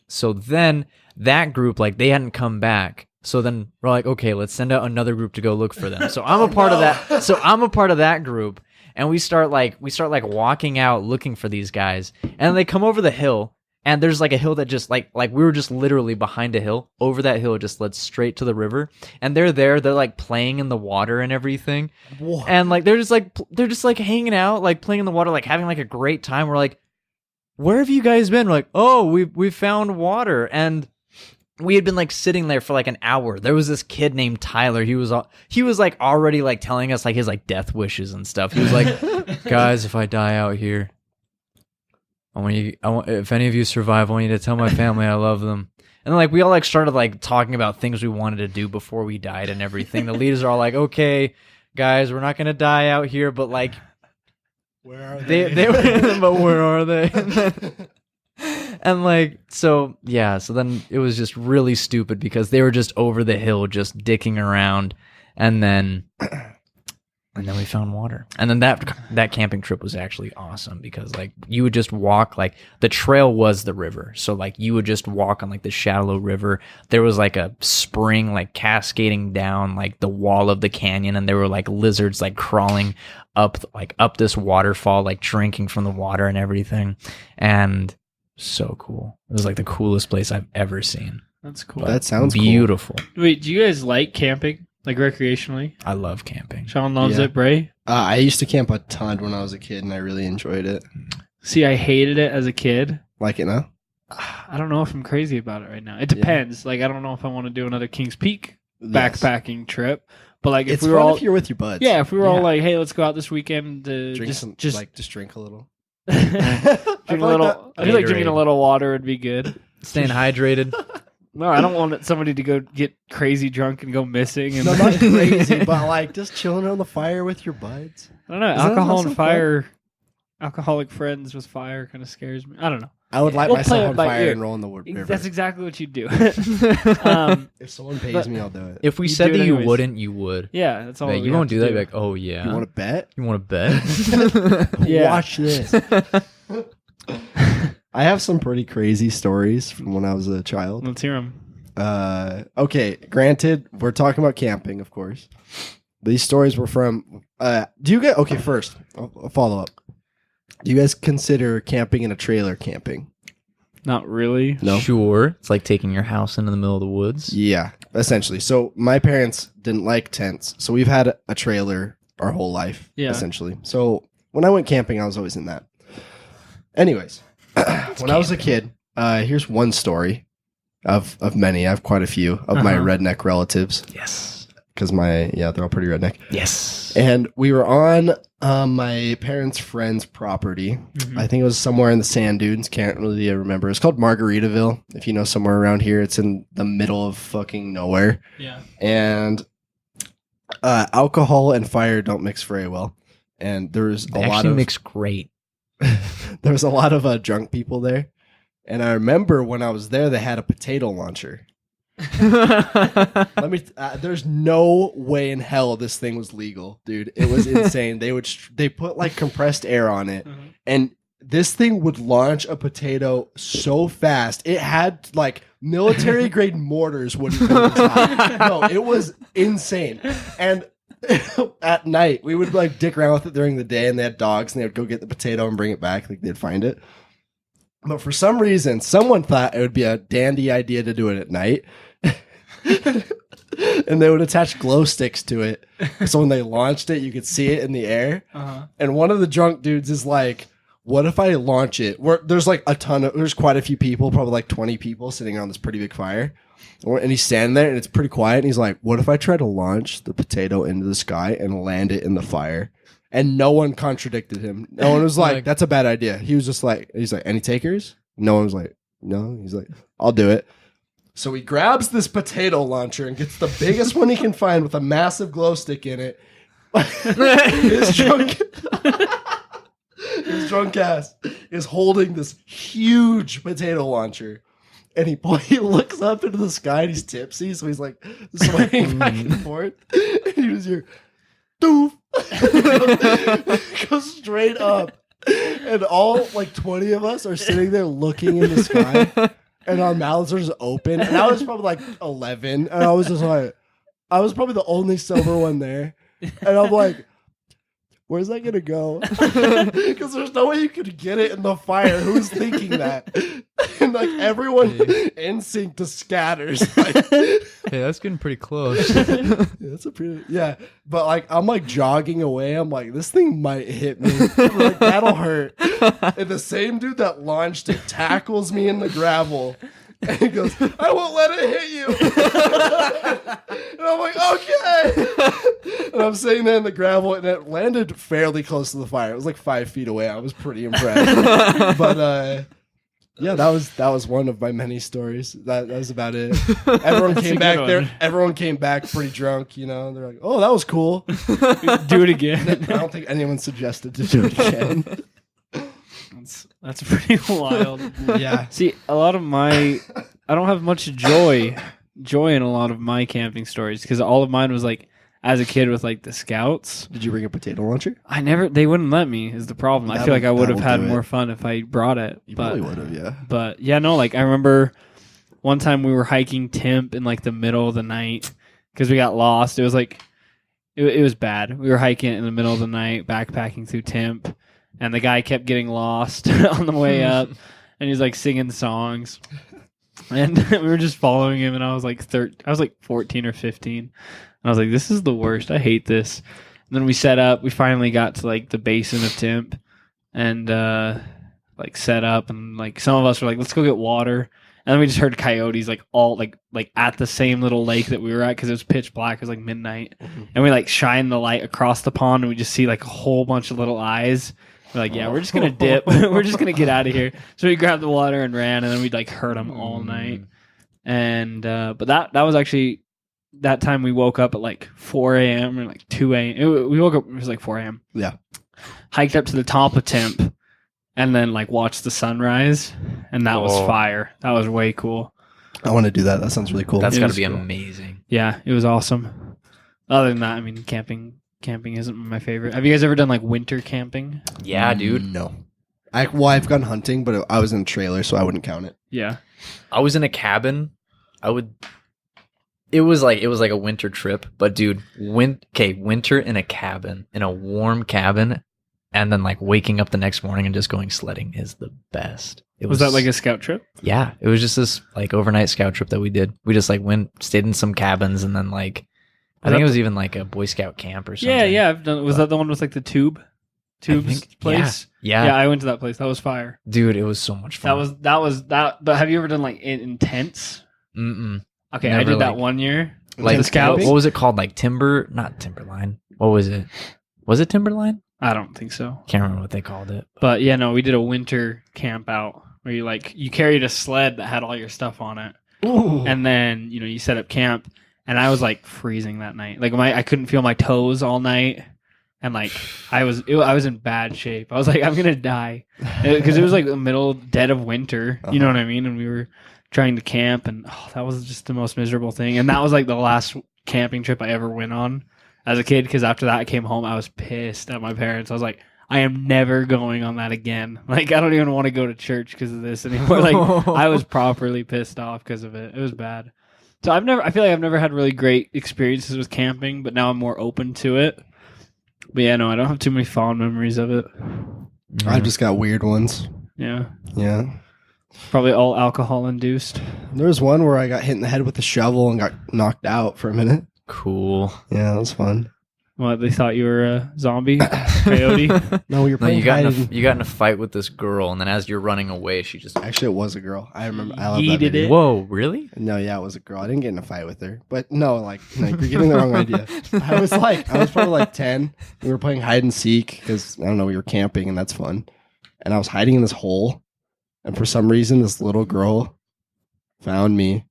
so then that group, like they hadn't come back. So then we're like, okay, let's send out another group to go look for them. So I'm a part of that. So I'm a part of that group, and we start like walking out looking for these guys, and they come over the hill, and there's like a hill that just like we were just literally behind a hill. Over that hill, it just led straight to the river, and they're like playing in the water and everything, What? and like they're just like hanging out, like playing in the water, like having like a great time. We're like, where have you guys been? We're like, oh, we found water. And we had been like sitting there for like an hour. There was this kid named Tyler. He was like already like telling us like his like death wishes and stuff. He was like, guys, if I die out here, if any of you survive, I want you to tell my family I love them. And like we all like started like talking about things we wanted to do before we died and everything. The leaders are all like, okay, guys, we're not gonna die out here, but like Where are they were, but where are they? And like so then it was just really stupid because they were just over the hill just dicking around, and then we found water. And then that camping trip was actually awesome because like you would just walk, like the trail was the river, so like you would just walk on like the shallow river. There was like a spring like cascading down like the wall of the canyon, and there were like lizards like crawling up this waterfall, like drinking from the water and everything. And so cool. It was like the coolest place I've ever seen. That's cool. That sounds beautiful. Wait, do you guys like camping? Like recreationally? I love camping. Sean loves Yeah. it, Bray? I used to camp a ton when I was a kid, and I really enjoyed it. See, I hated it as a kid. Like it now? I don't know if I'm crazy about it right now. It depends. Like, I don't know if I want to do another Kings Peak Yes. backpacking trip. But like, if It's we were fun all, if you're with your buds. yeah, if we were all Yeah. like, hey, let's go out this weekend to Drink just drink a little. drink a little. I feel like drinking a Gatorade. little water would be good. Staying hydrated. No, I don't want somebody to go get crazy drunk and go missing. And No, not crazy, but like just chilling around the fire with your buds. I don't know. Isn't that Alcohol also and fire, alcoholic friends with fire kind of scares me. I don't know. I would light We'll play myself it on by fire ear. and roll in the river. That's exactly what you do. If someone pays but- me, I'll do it. If we You said do it that you anyways. wouldn't, you would. Yeah, that's all. Like, we you have won't to do that. You'd be like, oh yeah. You want to bet? You want to bet? Yeah. Watch this. I have some pretty crazy stories from when I was a child. Let's hear them. Okay, granted, we're talking about camping, of course. These stories were from. Do you get okay? First, I'll follow up. Do you guys consider camping in a trailer camping? Not really. No. Sure. It's like taking your house into the middle of the woods. Yeah, essentially. So my parents didn't like tents, so we've had a trailer our whole life, essentially. So when I went camping, I was always in that. Anyways, when I was a kid, here's one story of many. I have quite a few of my redneck relatives. Yes. Because they're all pretty redneck. Yes. And we were on my parents' friend's property. Mm-hmm. I think it was somewhere in the sand dunes. Can't really remember. It's called Margaritaville. If you know somewhere around here, it's in the middle of fucking nowhere. Yeah. And alcohol and fire don't mix very well. And there was They actually mix great. There was a lot of drunk people there. And I remember when I was there, they had a potato launcher. There's no way in hell this thing was legal, dude. It was insane. They put like compressed air on it, and this thing would launch a potato so fast. It had like military grade mortars wouldn't go this high. No, it was insane. And at night we would like dick around with it during the day, and they had dogs, and they would go get the potato and bring it back. Like they'd find it. But for some reason, someone thought it would be a dandy idea to do it at night. And they would attach glow sticks to it. So when they launched it, you could see it in the air. And one of the drunk dudes is like, what if I launch it? There's like there's quite a few people, probably like 20 people sitting on this pretty big fire. And he's standing there and it's pretty quiet. And he's like, what if I try to launch the potato into the sky and land it in the fire? And no one contradicted him. No one was like, that's a bad idea. He's like, any takers? No one was like, no. He's like, I'll do it. So he grabs this potato launcher and gets the biggest one he can find with a massive glow stick in it. His drunk ass is holding this huge potato launcher. And he looks up into the sky and he's tipsy. So he's like swaying back and forth. And he was here, doof. Goes straight up, and all like 20 of us are sitting there looking in the sky, and our mouths are just open. And I was probably like 11, and I was just like, I was probably the only sober one there, and I'm like, where's that gonna go? Because there's no way you could get it in the fire. Who's thinking that? And like everyone in sync to scatters. Like, hey, that's getting pretty close. That's a pretty but like I'm like jogging away. I'm like, this thing might hit me. Like that'll hurt. And the same dude that launched it tackles me in the gravel. And he goes, I won't let it hit you. And I'm like, okay. And I'm sitting there in the gravel, and it landed fairly close to the fire. It was like 5 feet away. I was pretty impressed. But that was one of my many stories. That was about it. Everyone came back there. Everyone came back pretty drunk. You know, they're like, "Oh, that was cool. Do it again." I don't think anyone suggested to do it again. That's pretty wild. Yeah. See, a lot of I don't have much joy in a lot of my camping stories because all of mine was like as a kid with like the Scouts. Did you bring a potato launcher? They wouldn't let me is the problem. I feel like I would have had more fun if I brought it. You probably would have, yeah. But yeah, no, like I remember one time we were hiking Temp in like the middle of the night because we got lost. It was like, it was bad. We were hiking in the middle of the night, backpacking through Temp. And the guy kept getting lost on the way up, and he's like singing songs, and we were just following him. And I was like 14 or 15, and I was like, "This is the worst. I hate this." And then we set up. We finally got to like the basin of Temp, and like set up, and like some of us were like, "Let's go get water." And then we just heard coyotes like all like at the same little lake that we were at because it was pitch black. It was like midnight, and we like shine the light across the pond, and we just see like a whole bunch of little eyes. We're like, yeah, we're just going to dip. We're just going to get out of here. So we grabbed the water and ran, and then we'd like hurt them all night. And, but that was actually, that time we woke up at like 4 a.m. or like 2 a.m. We woke up, it was like 4 a.m. Yeah. Hiked up to the top of Temp and then like watched the sunrise. And that was fire. That was way cool. I want to do that. That sounds really cool. That's got to be amazing. Yeah, it was awesome. Other than that, I mean, camping isn't my favorite. Have you guys ever done like winter camping? Yeah, dude. No. I've gone hunting, but I was in a trailer, so I wouldn't count it. Yeah. I was in a cabin It was like a winter trip, but dude, winter in a cabin, in a warm cabin, and then like waking up the next morning and just going sledding is the best. Was that like a scout trip? Yeah, it was just this like overnight scout trip that we did. We just like stayed in some cabins, and then like I think it was even like a Boy Scout camp or something. Yeah, I've done. Was that the one with like the tubes place? Yeah, I went to that place. That was fire, dude. It was so much fun. That was. But have you ever done like in tents? Mm-mm. Okay, Never, I did that like- one year. Like the scouts. What was it called? Like not Timberline. What was it? Was it Timberline? I don't think so. Can't remember what they called it. But yeah, no, we did a winter camp out where you carried a sled that had all your stuff on it, and then you set up camp. And I was like freezing that night. Like I couldn't feel my toes all night, and like I was in bad shape. I was like, I'm gonna die because it was like the dead of winter. You know what I mean? And we were trying to camp, and that was just the most miserable thing. And that was like the last camping trip I ever went on as a kid, because after that I came home, I was pissed at my parents. I was like, I am never going on that again. Like, I don't even want to go to church because of this anymore. Like, I was properly pissed off because of it. It was bad. So I feel like I've never had really great experiences with camping, but now I'm more open to it. But yeah, no, I don't have too many fond memories of it. I've just got weird ones. Yeah. Yeah. Probably all alcohol induced. There was one where I got hit in the head with a shovel and got knocked out for a minute. Cool. Yeah, that was fun. What, they thought you were a zombie? Coyote? No, you got in a fight with this girl, and then as you're running away, she just Actually, it was a girl. I remember. I love that Yeeted video. it. Whoa, really? No, yeah, it was a girl. I didn't get in a fight with her, but no, like you're getting the wrong idea. I was probably like 10. We were playing hide and seek because I don't know, we were camping and that's fun. And I was hiding in this hole, and for some reason, this little girl found me,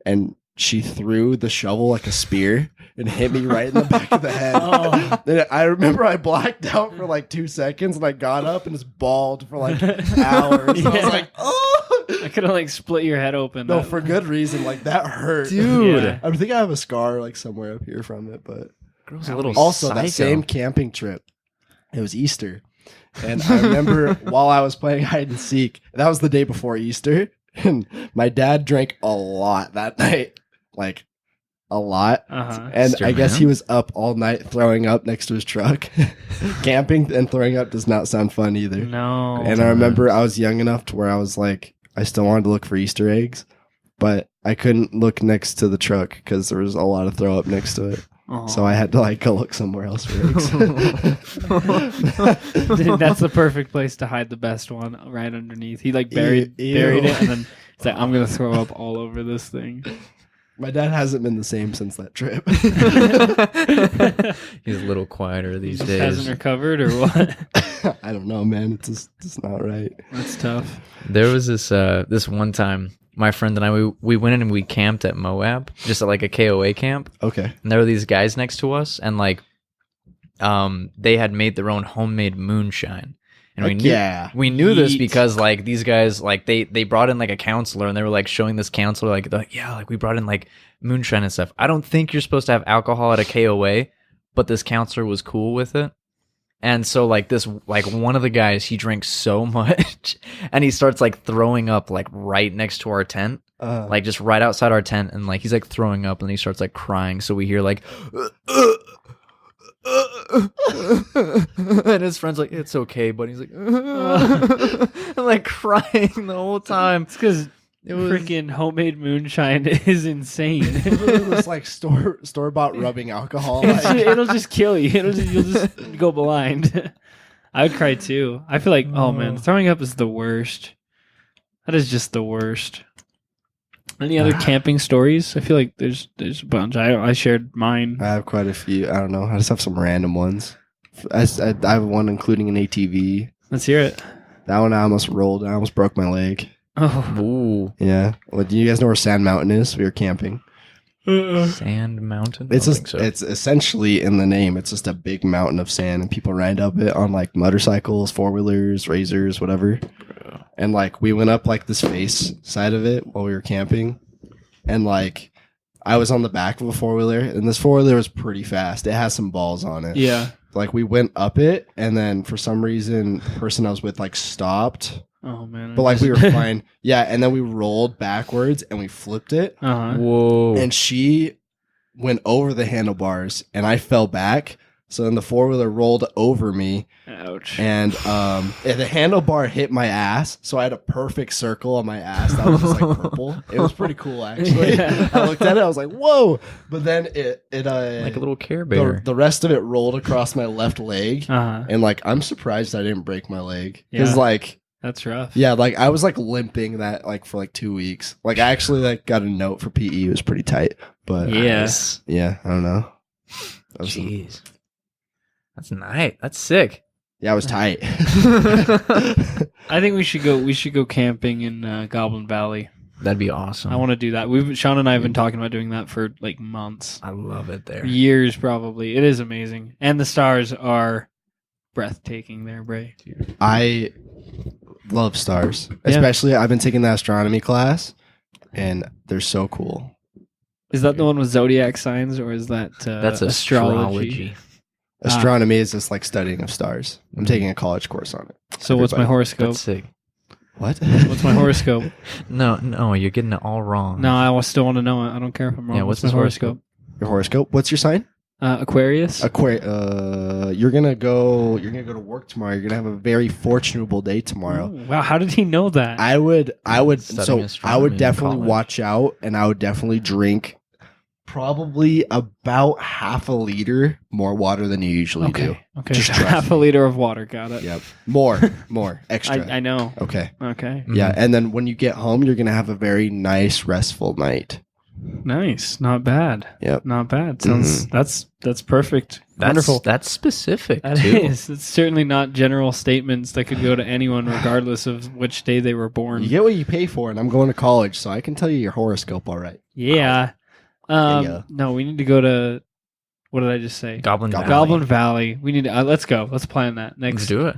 and she threw the shovel like a spear and hit me right in the back of the head. Then I remember I blacked out for like 2 seconds, and I got up and just bawled for like hours. Yeah. I was like, oh! I could have like split your head open. No, for good reason. Like that hurt, Dude. Yeah. I think I have a scar like somewhere up here from it. But Girl's a little also psycho. that same camping trip, it was Easter, and I remember while I was playing hide and seek, that was the day before Easter, and my dad drank a lot that night, like a lot. And Easter, I guess man. he was up all night throwing up next to his truck. Camping and throwing up does not sound fun either. No. And I remember I was young enough to where I was like, I still wanted to look for Easter eggs, but I couldn't look next to the truck because there was a lot of throw up next to it. Aw. So I had to like go look somewhere else for eggs. Dude, that's the perfect place to hide the best one, right underneath. He like buried Ew. it, and then it's like, I'm gonna throw up all over this thing. My dad hasn't been the same since that trip. He's a little quieter these Just days. hasn't recovered or what? I don't know, man. It's just not right. That's tough. There was this one time, my friend and I we went in and we camped at Moab, just at like a KOA camp. Okay. And there were these guys next to us, and like, they had made their own homemade moonshine. And we knew this Yeet. because like these guys, like they brought in like a counselor, and they were like showing this counselor like, yeah, like we brought in like moonshine and stuff. I don't think you're supposed to have alcohol at a KOA, but this counselor was cool with it. And so like one of the guys, he drank so much and he starts like throwing up like right next to our tent, like just right outside our tent. And like, he's like throwing up and he starts like crying. So we hear like, and his friend's like, it's okay, but he's like, and like crying the whole time. It's because It was freaking homemade moonshine is insane. This like store bought rubbing alcohol. Like, It'll just kill you. You'll just go blind. I would cry too. I feel like, oh man, throwing up is the worst. That is just the worst. Any other camping stories? I feel like there's a bunch. I shared mine. I have quite a few. I don't know. I just have some random ones. I have one including an ATV. Let's hear it. That one I almost rolled. I almost broke my leg. Oh, ooh, Yeah. Well, do you guys know where Sand Mountain is? We were camping. Sand Mountain. It's I don't just, think so. it's essentially in the name. It's just a big mountain of sand, and people ride up it on like motorcycles, 4-wheelers, razors, whatever. And like we went up like this face side of it while we were camping, and like I was on the back of a 4-wheeler, and this 4-wheeler was pretty fast. It has some balls on it. yeah. Like we went up it, and then for some reason, the person I was with like stopped Oh man. But like we were fine. Yeah, and then we rolled backwards and we flipped it. Uh-huh. Whoa. And she went over the handlebars and I fell back. So then the four-wheeler rolled over me. Ouch. And the handlebar hit my ass. So I had a perfect circle on my ass that was just like purple. It was pretty cool actually. Yeah. I looked at it, I was like, whoa. But then it like a little Care Bear. the rest of it rolled across my left leg. Uh-huh. And like I'm surprised I didn't break my leg. Because Yeah. like That's rough. yeah, like I was like limping that like for like 2 weeks. Like I actually like got a note for PE. It was pretty tight. But Yes. yeah, I don't know. That was Jeez. That's nice. That's sick. yeah, I was tight. I think we should go camping in Goblin Valley. That'd be awesome. I want to do that. Sean and I have been talking about doing that for like months. I love it there. Years probably. It is amazing. And the stars are breathtaking there, Bray. I love stars. Especially I've been taking the astronomy class and they're so cool. Is that the one with zodiac signs or is that That's astrology? astrology. Astronomy is just like studying of stars. I'm taking a college course on it. So what's my Everybody. horoscope? That's sick. What? What's my horoscope? No, you're getting it all wrong. No, I still want to know it. I don't care if I'm wrong. Yeah, what's my his horoscope? Your horoscope? What's your sign? Aquarius. You're gonna go to work tomorrow. You're gonna have a very fortunable day tomorrow. Ooh, wow, how did he know that? I would Studying I astronomy would in definitely college. watch out and I would definitely drink probably about half a liter more water than you usually do. Okay. Just So trust half a liter of water. Got it. Yep. More extra. I know. Okay. Okay. Mhm. Yeah, and then when you get home, you're gonna have a very nice, restful night. Nice. Not bad. Yep. Not bad. Sounds that's perfect. Wonderful. That's specific That too. is. It's certainly not general statements that could go to anyone regardless of which day they were born. You get what you pay for, and I'm going to college, so I can tell you your horoscope all right. Yeah. Yeah. No, we need to go to what did I just say? Goblin Valley. Goblin Valley. We need to let's go. Let's plan that. Next Let's do it.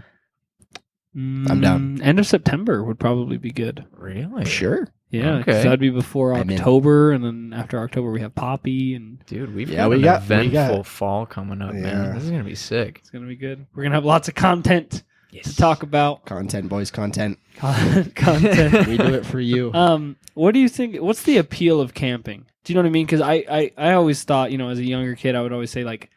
I'm down. End of September would probably be good. Really? Sure. Yeah, 'cause Okay. that'd be before I'm in. October, and then after October we have Poppy, and Dude, we've Yeah, got we an got- we eventful got- fall coming up, Yeah. man. This is gonna be sick. it's gonna be good. We're gonna have lots of content Yes. to talk about. Content, boys, content. Content. We do it for you. What do you think? What's the appeal of camping? Do you know what I mean? Because I always thought, as a younger kid, I would always say like,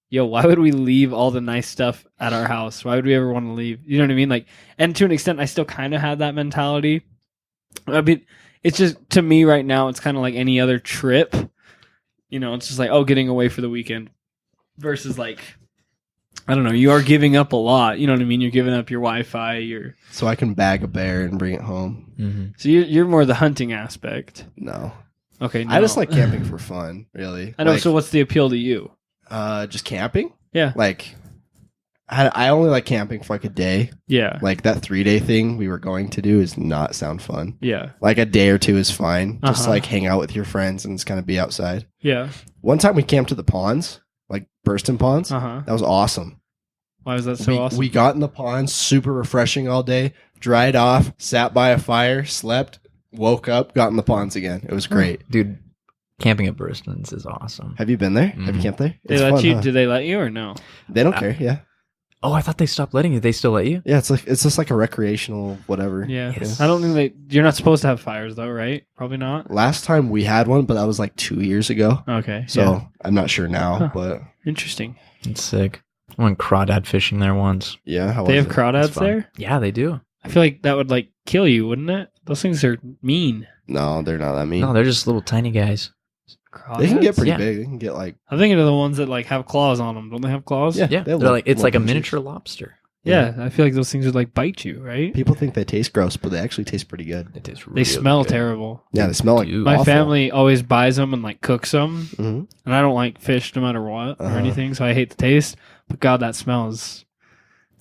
"Yo, why would we leave all the nice stuff at our house? Why would we ever want to leave?" You know what I mean? Like, and to an extent, I still kind of had that mentality. I mean, it's just to me right now, it's kind of like any other trip. It's just like, oh, getting away for the weekend, versus like, I don't know, you are giving up a lot. You know what I mean? You're giving up your Wi-Fi. So I can bag a bear and bring it home. Mm-hmm. So you're more the hunting aspect. No. Okay, I just no. like camping for fun, really. I know. Like, So what's the appeal to you? just camping? Yeah. Like, I only like camping for like a day. Yeah. Like that 3-day thing we were going to do is not sound fun. Yeah. Like a day or two is fine. Just Uh-huh. like hang out with your friends and just kind of be outside. Yeah. One time we camped at the ponds, like Burston Ponds. Uh huh. That was awesome. Why was that so awesome? We got in the ponds, super refreshing all day, dried off, sat by a fire, slept, woke up, got in the ponds again. It was great. Dude, camping at Burston's is awesome. Have you been there? Have you Mhm. camped there? they It's let fun, you? huh? Did they let you or no? They don't care. Yeah. Oh, I thought they stopped letting you. They still let you? Yeah. It's just like a recreational whatever. Yeah. Yes. I don't think you're not supposed to have fires though, right? Probably not. Last time we had one, but that was like 2 years ago. Okay. So yeah. I'm not sure now, Huh. but Interesting. It's sick. I went crawdad fishing there once. yeah. How They was have it? crawdads It's fun. there. Yeah, they do. I feel like that would like kill you, wouldn't it? Those things are mean. No, they're not that mean. No, they're just little tiny guys. They can get Crawdads? pretty Yeah. big. They can get like I'm thinking of the ones that like have claws on them. Don't they have claws? Yeah. Yeah, they they're look- like it's look like a and miniature lobster. Yeah. I feel like those things would like bite you, right? People think they taste gross, but they actually taste pretty good. It tastes They really smell good. terrible. Yeah, they smell like Dude. My awful. family always buys them and like cooks them, Mhm. and I don't like fish no matter what or Uh-huh. anything, so I hate the taste. But God, that smell is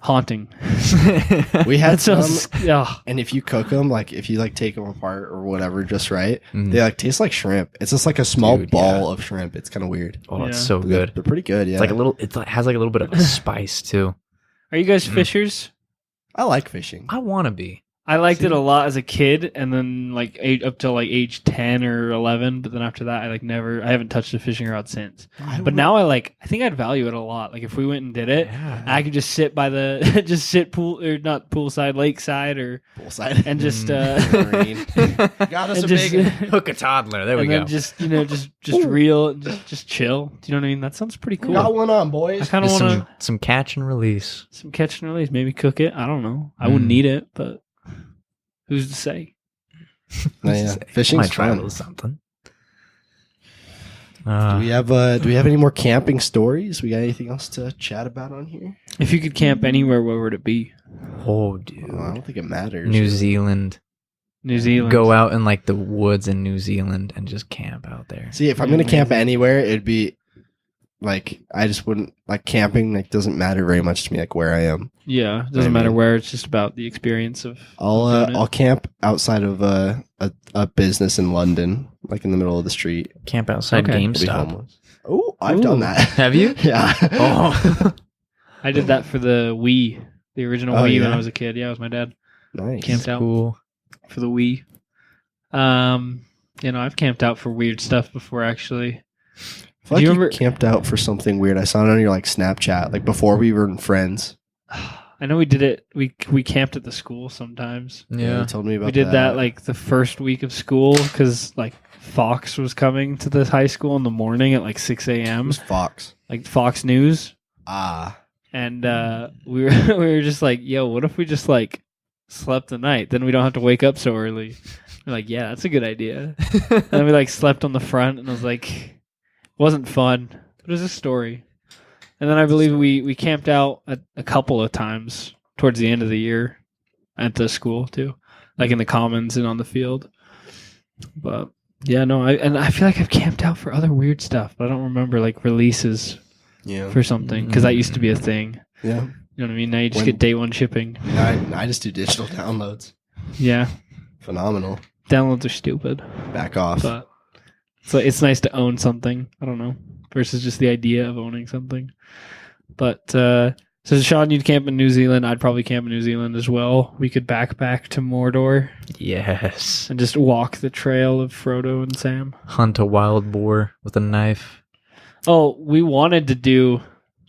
haunting. We had That some, smells. Ugh. and if you cook them, like if you like take them apart or whatever, just right, Mhm. they like taste like shrimp. It's just like a small Dude, ball of shrimp. It's kind of weird. Oh, it's Yeah. so good. They're pretty good. Yeah, It's like a little. It has like a little bit of a spice too. Are you guys Mm. fishers? I like fishing. I want to be. I liked it a lot as a kid, and then like up till like age 10 or 11. But then after that, I haven't touched a fishing rod since. But now I think I'd value it a lot. Like if we went and did it, I could just sit by the not poolside, lakeside or poolside, and just got us a big hook a toddler. There we go. Just just reel, just chill. Do you know what I mean? That sounds pretty cool. Got one on, boys. I kind of want some catch and release. Some catch and release. Maybe cook it. I don't know. I wouldn't need it, but. Who's to say? Fishing's might try a fun. little something. Do we have any more camping stories? We got anything else to chat about on here? If you could camp anywhere, where would it be? Oh, dude. Well, I don't think it matters. New Zealand. New Zealand. Go out in like the woods in New Zealand and just camp out there. See, if I'm gonna camp anywhere, it'd be like I just wouldn't like camping. Like doesn't matter very much to me. Like where I am. Yeah, it doesn't matter where. It's just about the experience of. I'll camp outside of a business in London, like in the middle of the street. Camp outside GameStop. Oh, I've done that. Have you? Yeah. Oh, I did that for the Wii, the original Wii when I was a kid. Yeah, it was my dad. Nice. Camped out cool. for the Wii. I've camped out for weird stuff before actually. I feel like you camped out for something weird. I saw it on your like Snapchat, like before we were friends. I know we did it. We camped at the school sometimes. Yeah, you told me about. We did that like the first week of school because like Fox was coming to the high school in the morning at like 6 a.m. Who's Fox? Like Fox News. Ah. And we were just like, yo, what if we just like slept the night? Then we don't have to wake up so early. We're like, yeah, that's a good idea. And then we like slept on the front, and I was like, it wasn't fun, but it was a story. And then I believe we camped out a couple of times towards the end of the year at the school too, like in the commons and on the field. But yeah, no, I feel like I've camped out for other weird stuff, but I don't remember like releases for something because that used to be a thing. Yeah, you know what I mean. Now you just get day one shipping. I just do digital downloads. Yeah, phenomenal. Downloads are stupid. Back off. But so it's nice to own something. I don't know. Versus just the idea of owning something. But so Sean, you'd camp in New Zealand. I'd probably camp in New Zealand as well. We could backpack to Mordor. Yes. And just walk the trail of Frodo and Sam. Hunt a wild boar with a knife. Oh, we wanted to do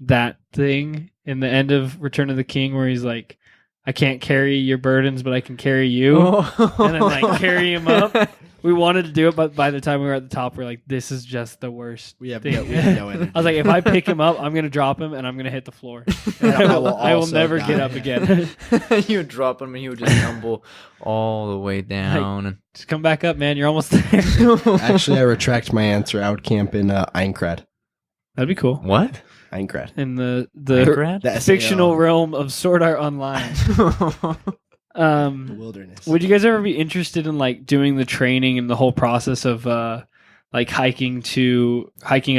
that thing in the end of Return of the King where he's like, I can't carry your burdens, but I can carry you. And then like carry him up. We wanted to do it, but by the time we were at the top, we're like, this is just the worst. We have no energy. I was like, if I pick him up, I'm going to drop him and I'm going to hit the floor. I will never get up again. You would drop him and he would just tumble all the way down. Like, just come back up, man. You're almost there. Actually, I retract my answer. I would camp in Aincrad. That'd be cool. What? Aincrad. In the fictional realm of Sword Art Online. The wilderness. Would you guys ever be interested in like doing the training and the whole process of like hiking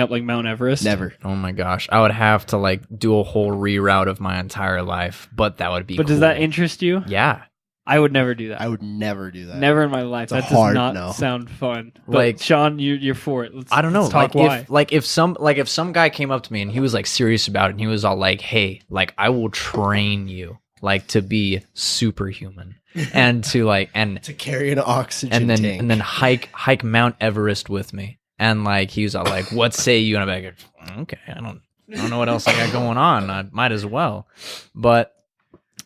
up like Mount Everest? Never. Oh my gosh. I would have to like do a whole reroute of my entire life, but that would be But cool. Does that interest you? Yeah. I would never do that. I would never do that. Never in my life. That does not sound fun. But like Sean, you're for it. I don't know. Let's talk why. If some guy came up to me and he was like serious about it and he was all like, "Hey, like I will train you like to be superhuman and to like and to carry an oxygen tank and then hike Mount Everest with me." And like he was all like, "What say you?" And I'm like, "Okay, I don't know what else I got going on. I might as well." But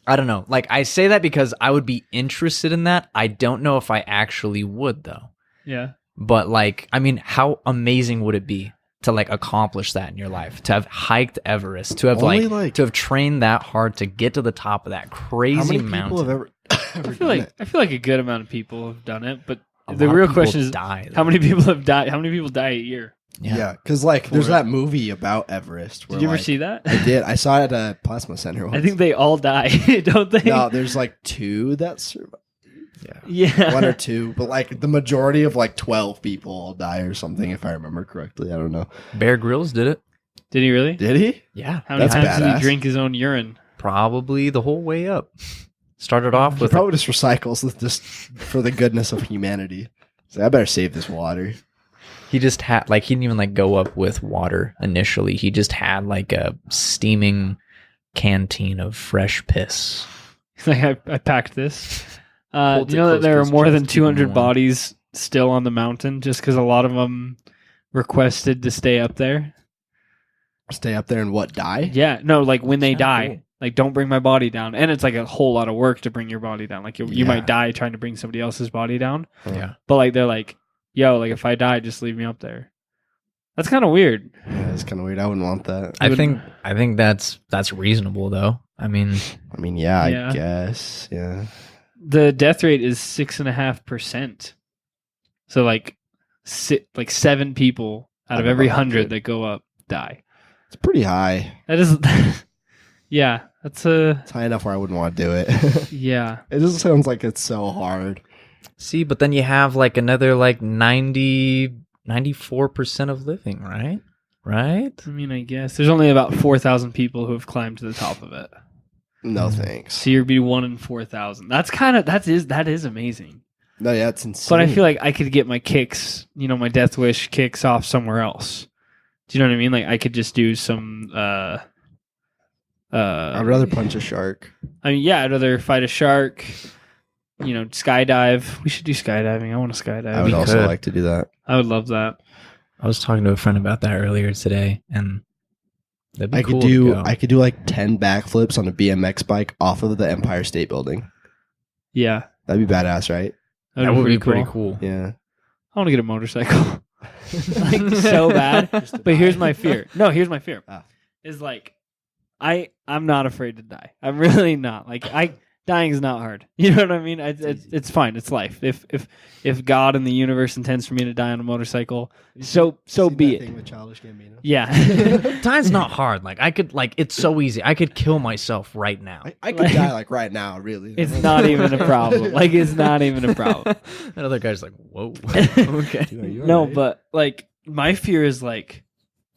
I don't know. Like I say that because I would be interested in that. I don't know if I actually would though. Yeah. But like, I mean, how amazing would it be to like accomplish that in your life? To have hiked Everest, to have to have trained that hard to get to the top of that crazy mountain. How many people have ever I feel like a good amount of people have done it, but the real question is how many people have died? How many people die a year? Yeah, because like there's that movie about Everest. Did you ever see that? I did. I saw it at a plasma center once. I think they all die, don't they? No, there's like 2 that survive. Yeah. 1 or 2, but like the majority of like 12 people all die or something, if I remember correctly. I don't know. Bear Grylls did it. Did he really? Did he? Yeah. How many times did he drink his own urine? Probably the whole way up. Started off with probably just recycles just for the goodness of humanity. So I better save this water. He just had like he didn't even like go up with water initially. He just had like a steaming canteen of fresh piss. He's like, I packed this. Holds you it know that close there to are his more than chest, keep him 200 warm. bodies still on the mountain just because a lot of them requested to stay up there. Stay up there and what, die? Yeah, no, like when they That's die, cool. like don't bring my body down. And it's like a whole lot of work to bring your body down. Like you Yeah. might die trying to bring somebody else's body down. Yeah. But like they're like, yo, like if I die, just leave me up there. That's kind of weird. Yeah, it's kind of weird. I wouldn't want that. I think that's reasonable though. I mean, Yeah, Yeah. I guess. Yeah. The death rate is 6.5%. So like 7 people out of Out of every 100. 100 that go up die. It's pretty high. That is, yeah, that's a, It's high enough where I wouldn't want to do it. yeah. It just sounds like it's so hard. see, but then you have like another like 94% of living, right? Right? I mean, I guess there's only about 4,000 people who have climbed to the top of it. No thanks. So you'd be 1 in 4,000. That's kind of that is amazing. No, yeah, it's insane. But I feel like I could get my kicks, my death wish kicks off somewhere else. Do you know what I mean? Like I could just do some. I'd rather punch a shark. I mean, yeah, I'd rather fight a shark. Skydive. We should do skydiving. I want to skydive. I would also could. like to do that. I would love that. I was talking to a friend about that earlier today, and that'd be I cool could do to go. I could do like 10 backflips on a BMX bike off of the Empire State Building. Yeah, That'd be badass, right? that would be pretty cool. Yeah. I want to get a motorcycle. Like so bad. But here's my fear. No, here's my fear. Ah. Is like I'm not afraid to die. I'm really not. Like dying is not hard. You know what I mean? It's fine. It's life. If God and the universe intends for me to die on a motorcycle, so be it. Thing with Childish Gambino? Yeah. Dying's not hard. Like I could, it's so easy. I could kill myself right now. I could die like right now, really. It's not even a problem. Like it's not even a problem. That other guy's like, whoa. Okay. Dude, are you No, alright? but like my fear is like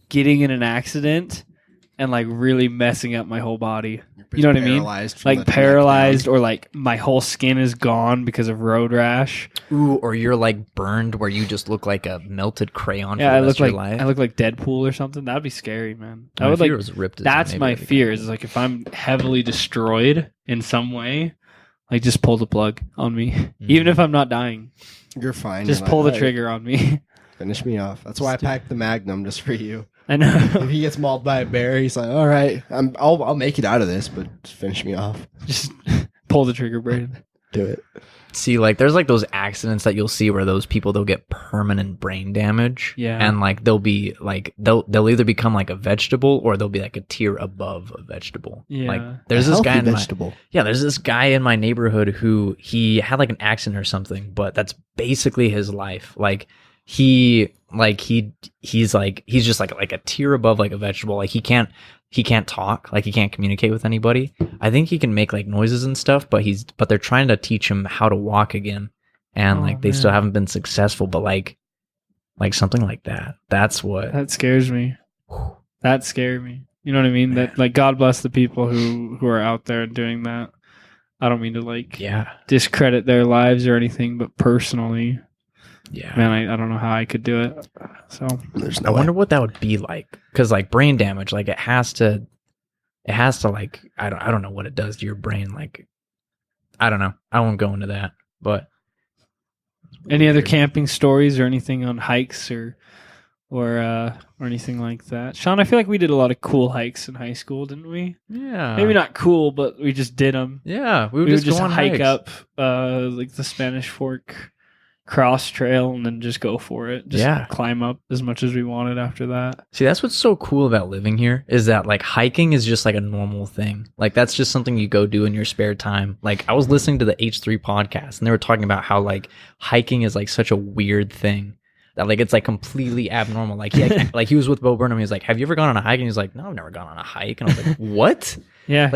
getting in an accident and like really messing up my whole body. You know what I mean? Paralyzed from Like the neck paralyzed down. or like my whole skin is gone because of road rash. Ooh, or you're like burned where you just look like a melted crayon Yeah, for I the rest look of like your life. I look like Deadpool or something. That'd be scary, man. I My would fear like was ripped. that's my fear is like if I'm heavily destroyed in some way, like just pull the plug on me. Even if I'm not dying. You're fine. Just you're pull the like, trigger on me. Finish me off. That's why I packed the Magnum just for you. I know. If he gets mauled by a bear, he's like, "All right, I'll make it out of this, but just finish me off. Just pull the trigger, Braden. Do it." See, like there's like those accidents that you'll see where those people they'll get permanent brain damage. Yeah. And like they'll be like they'll either become like a vegetable or they'll be like a tier above a vegetable. Yeah. Like there's A this guy healthy in vegetable. there's this guy in my neighborhood who he had like an accident or something, but that's basically his life. Like he's just like a tier above like a vegetable. Like he can't talk, like he can't communicate with anybody. I think he can make like noises and stuff, but they're trying to teach him how to walk again. And Oh, like they man. still haven't been successful, but like something like that. That's what That scares me. That scared me. You know what I mean? That like God bless the people who are out there doing that. I don't mean to like yeah. discredit their lives or anything, but personally, Yeah. man, I don't know how I could do it. So There's I no way. wonder what that would be like, because like brain damage, like it has to like I don't know what it does to your brain. Like I don't know. I won't go into that. But any other weird. camping stories or anything on hikes or anything like that? Sean, I feel like we did a lot of cool hikes in high school, didn't we? Yeah, Maybe not cool, but we just did them. Yeah, we We would would just, just go on hike hikes. up like the Spanish Fork cross trail and then just go for it. Just Yeah. climb up as much as we wanted after that. See, that's what's so cool about living here is that like hiking is just like a normal thing. Like that's just something you go do in your spare time. Like I was listening to the H3 podcast and they were talking about how like hiking is like such a weird thing that like it's like completely abnormal. Like he was with Bo Burnham. He was like, "Have you ever gone on a hike?" And he was like, "No, I've never gone on a hike." And I was like, "What?" Yeah.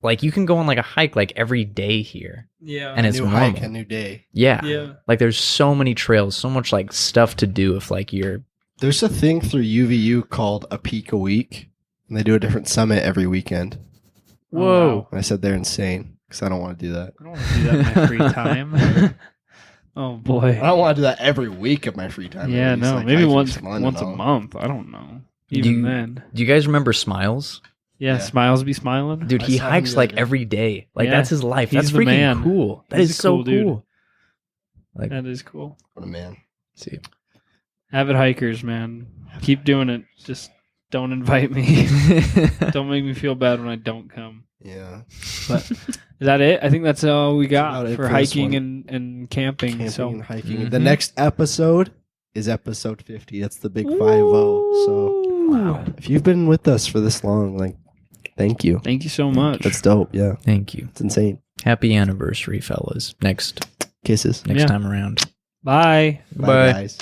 Like you can go on like a hike like every day here, yeah. and it's new normal. hike, a new day. Yeah. yeah. Like there's so many trails, so much like stuff to do if like you're There's a thing through UVU called a peak a week, and they do a different summit every weekend. Whoa. And I said they're insane because I don't want to do that. I don't want to do that in my free time. Oh boy. I don't want to do that every week of my free time. Yeah, At least, no. like, Maybe hiking's once fun and a all. month. I don't know. Even you- then. Do you guys remember Smiles? Yeah, Smiles be smiling. Dude, he hikes like every day. Like that's his life. He's That's the freaking man. cool. That He's is a so cool dude. cool. Like That is cool. What a man. see. Avid hikers, man. Keep doing it. Just don't invite me. Don't make me feel bad when I don't come. Yeah. But is that it? I think that's all we got about it for for this hiking one. and camping. Camping So and hiking. Mhm. The next episode is episode 50. That's the big 50. So wow. if you've been with us for this long, like, thank you. Thank you so much. That's dope. Yeah. Thank you. It's insane. Happy anniversary, fellas. Next Kisses. Yeah. time around. Bye. Bye, Bye. guys.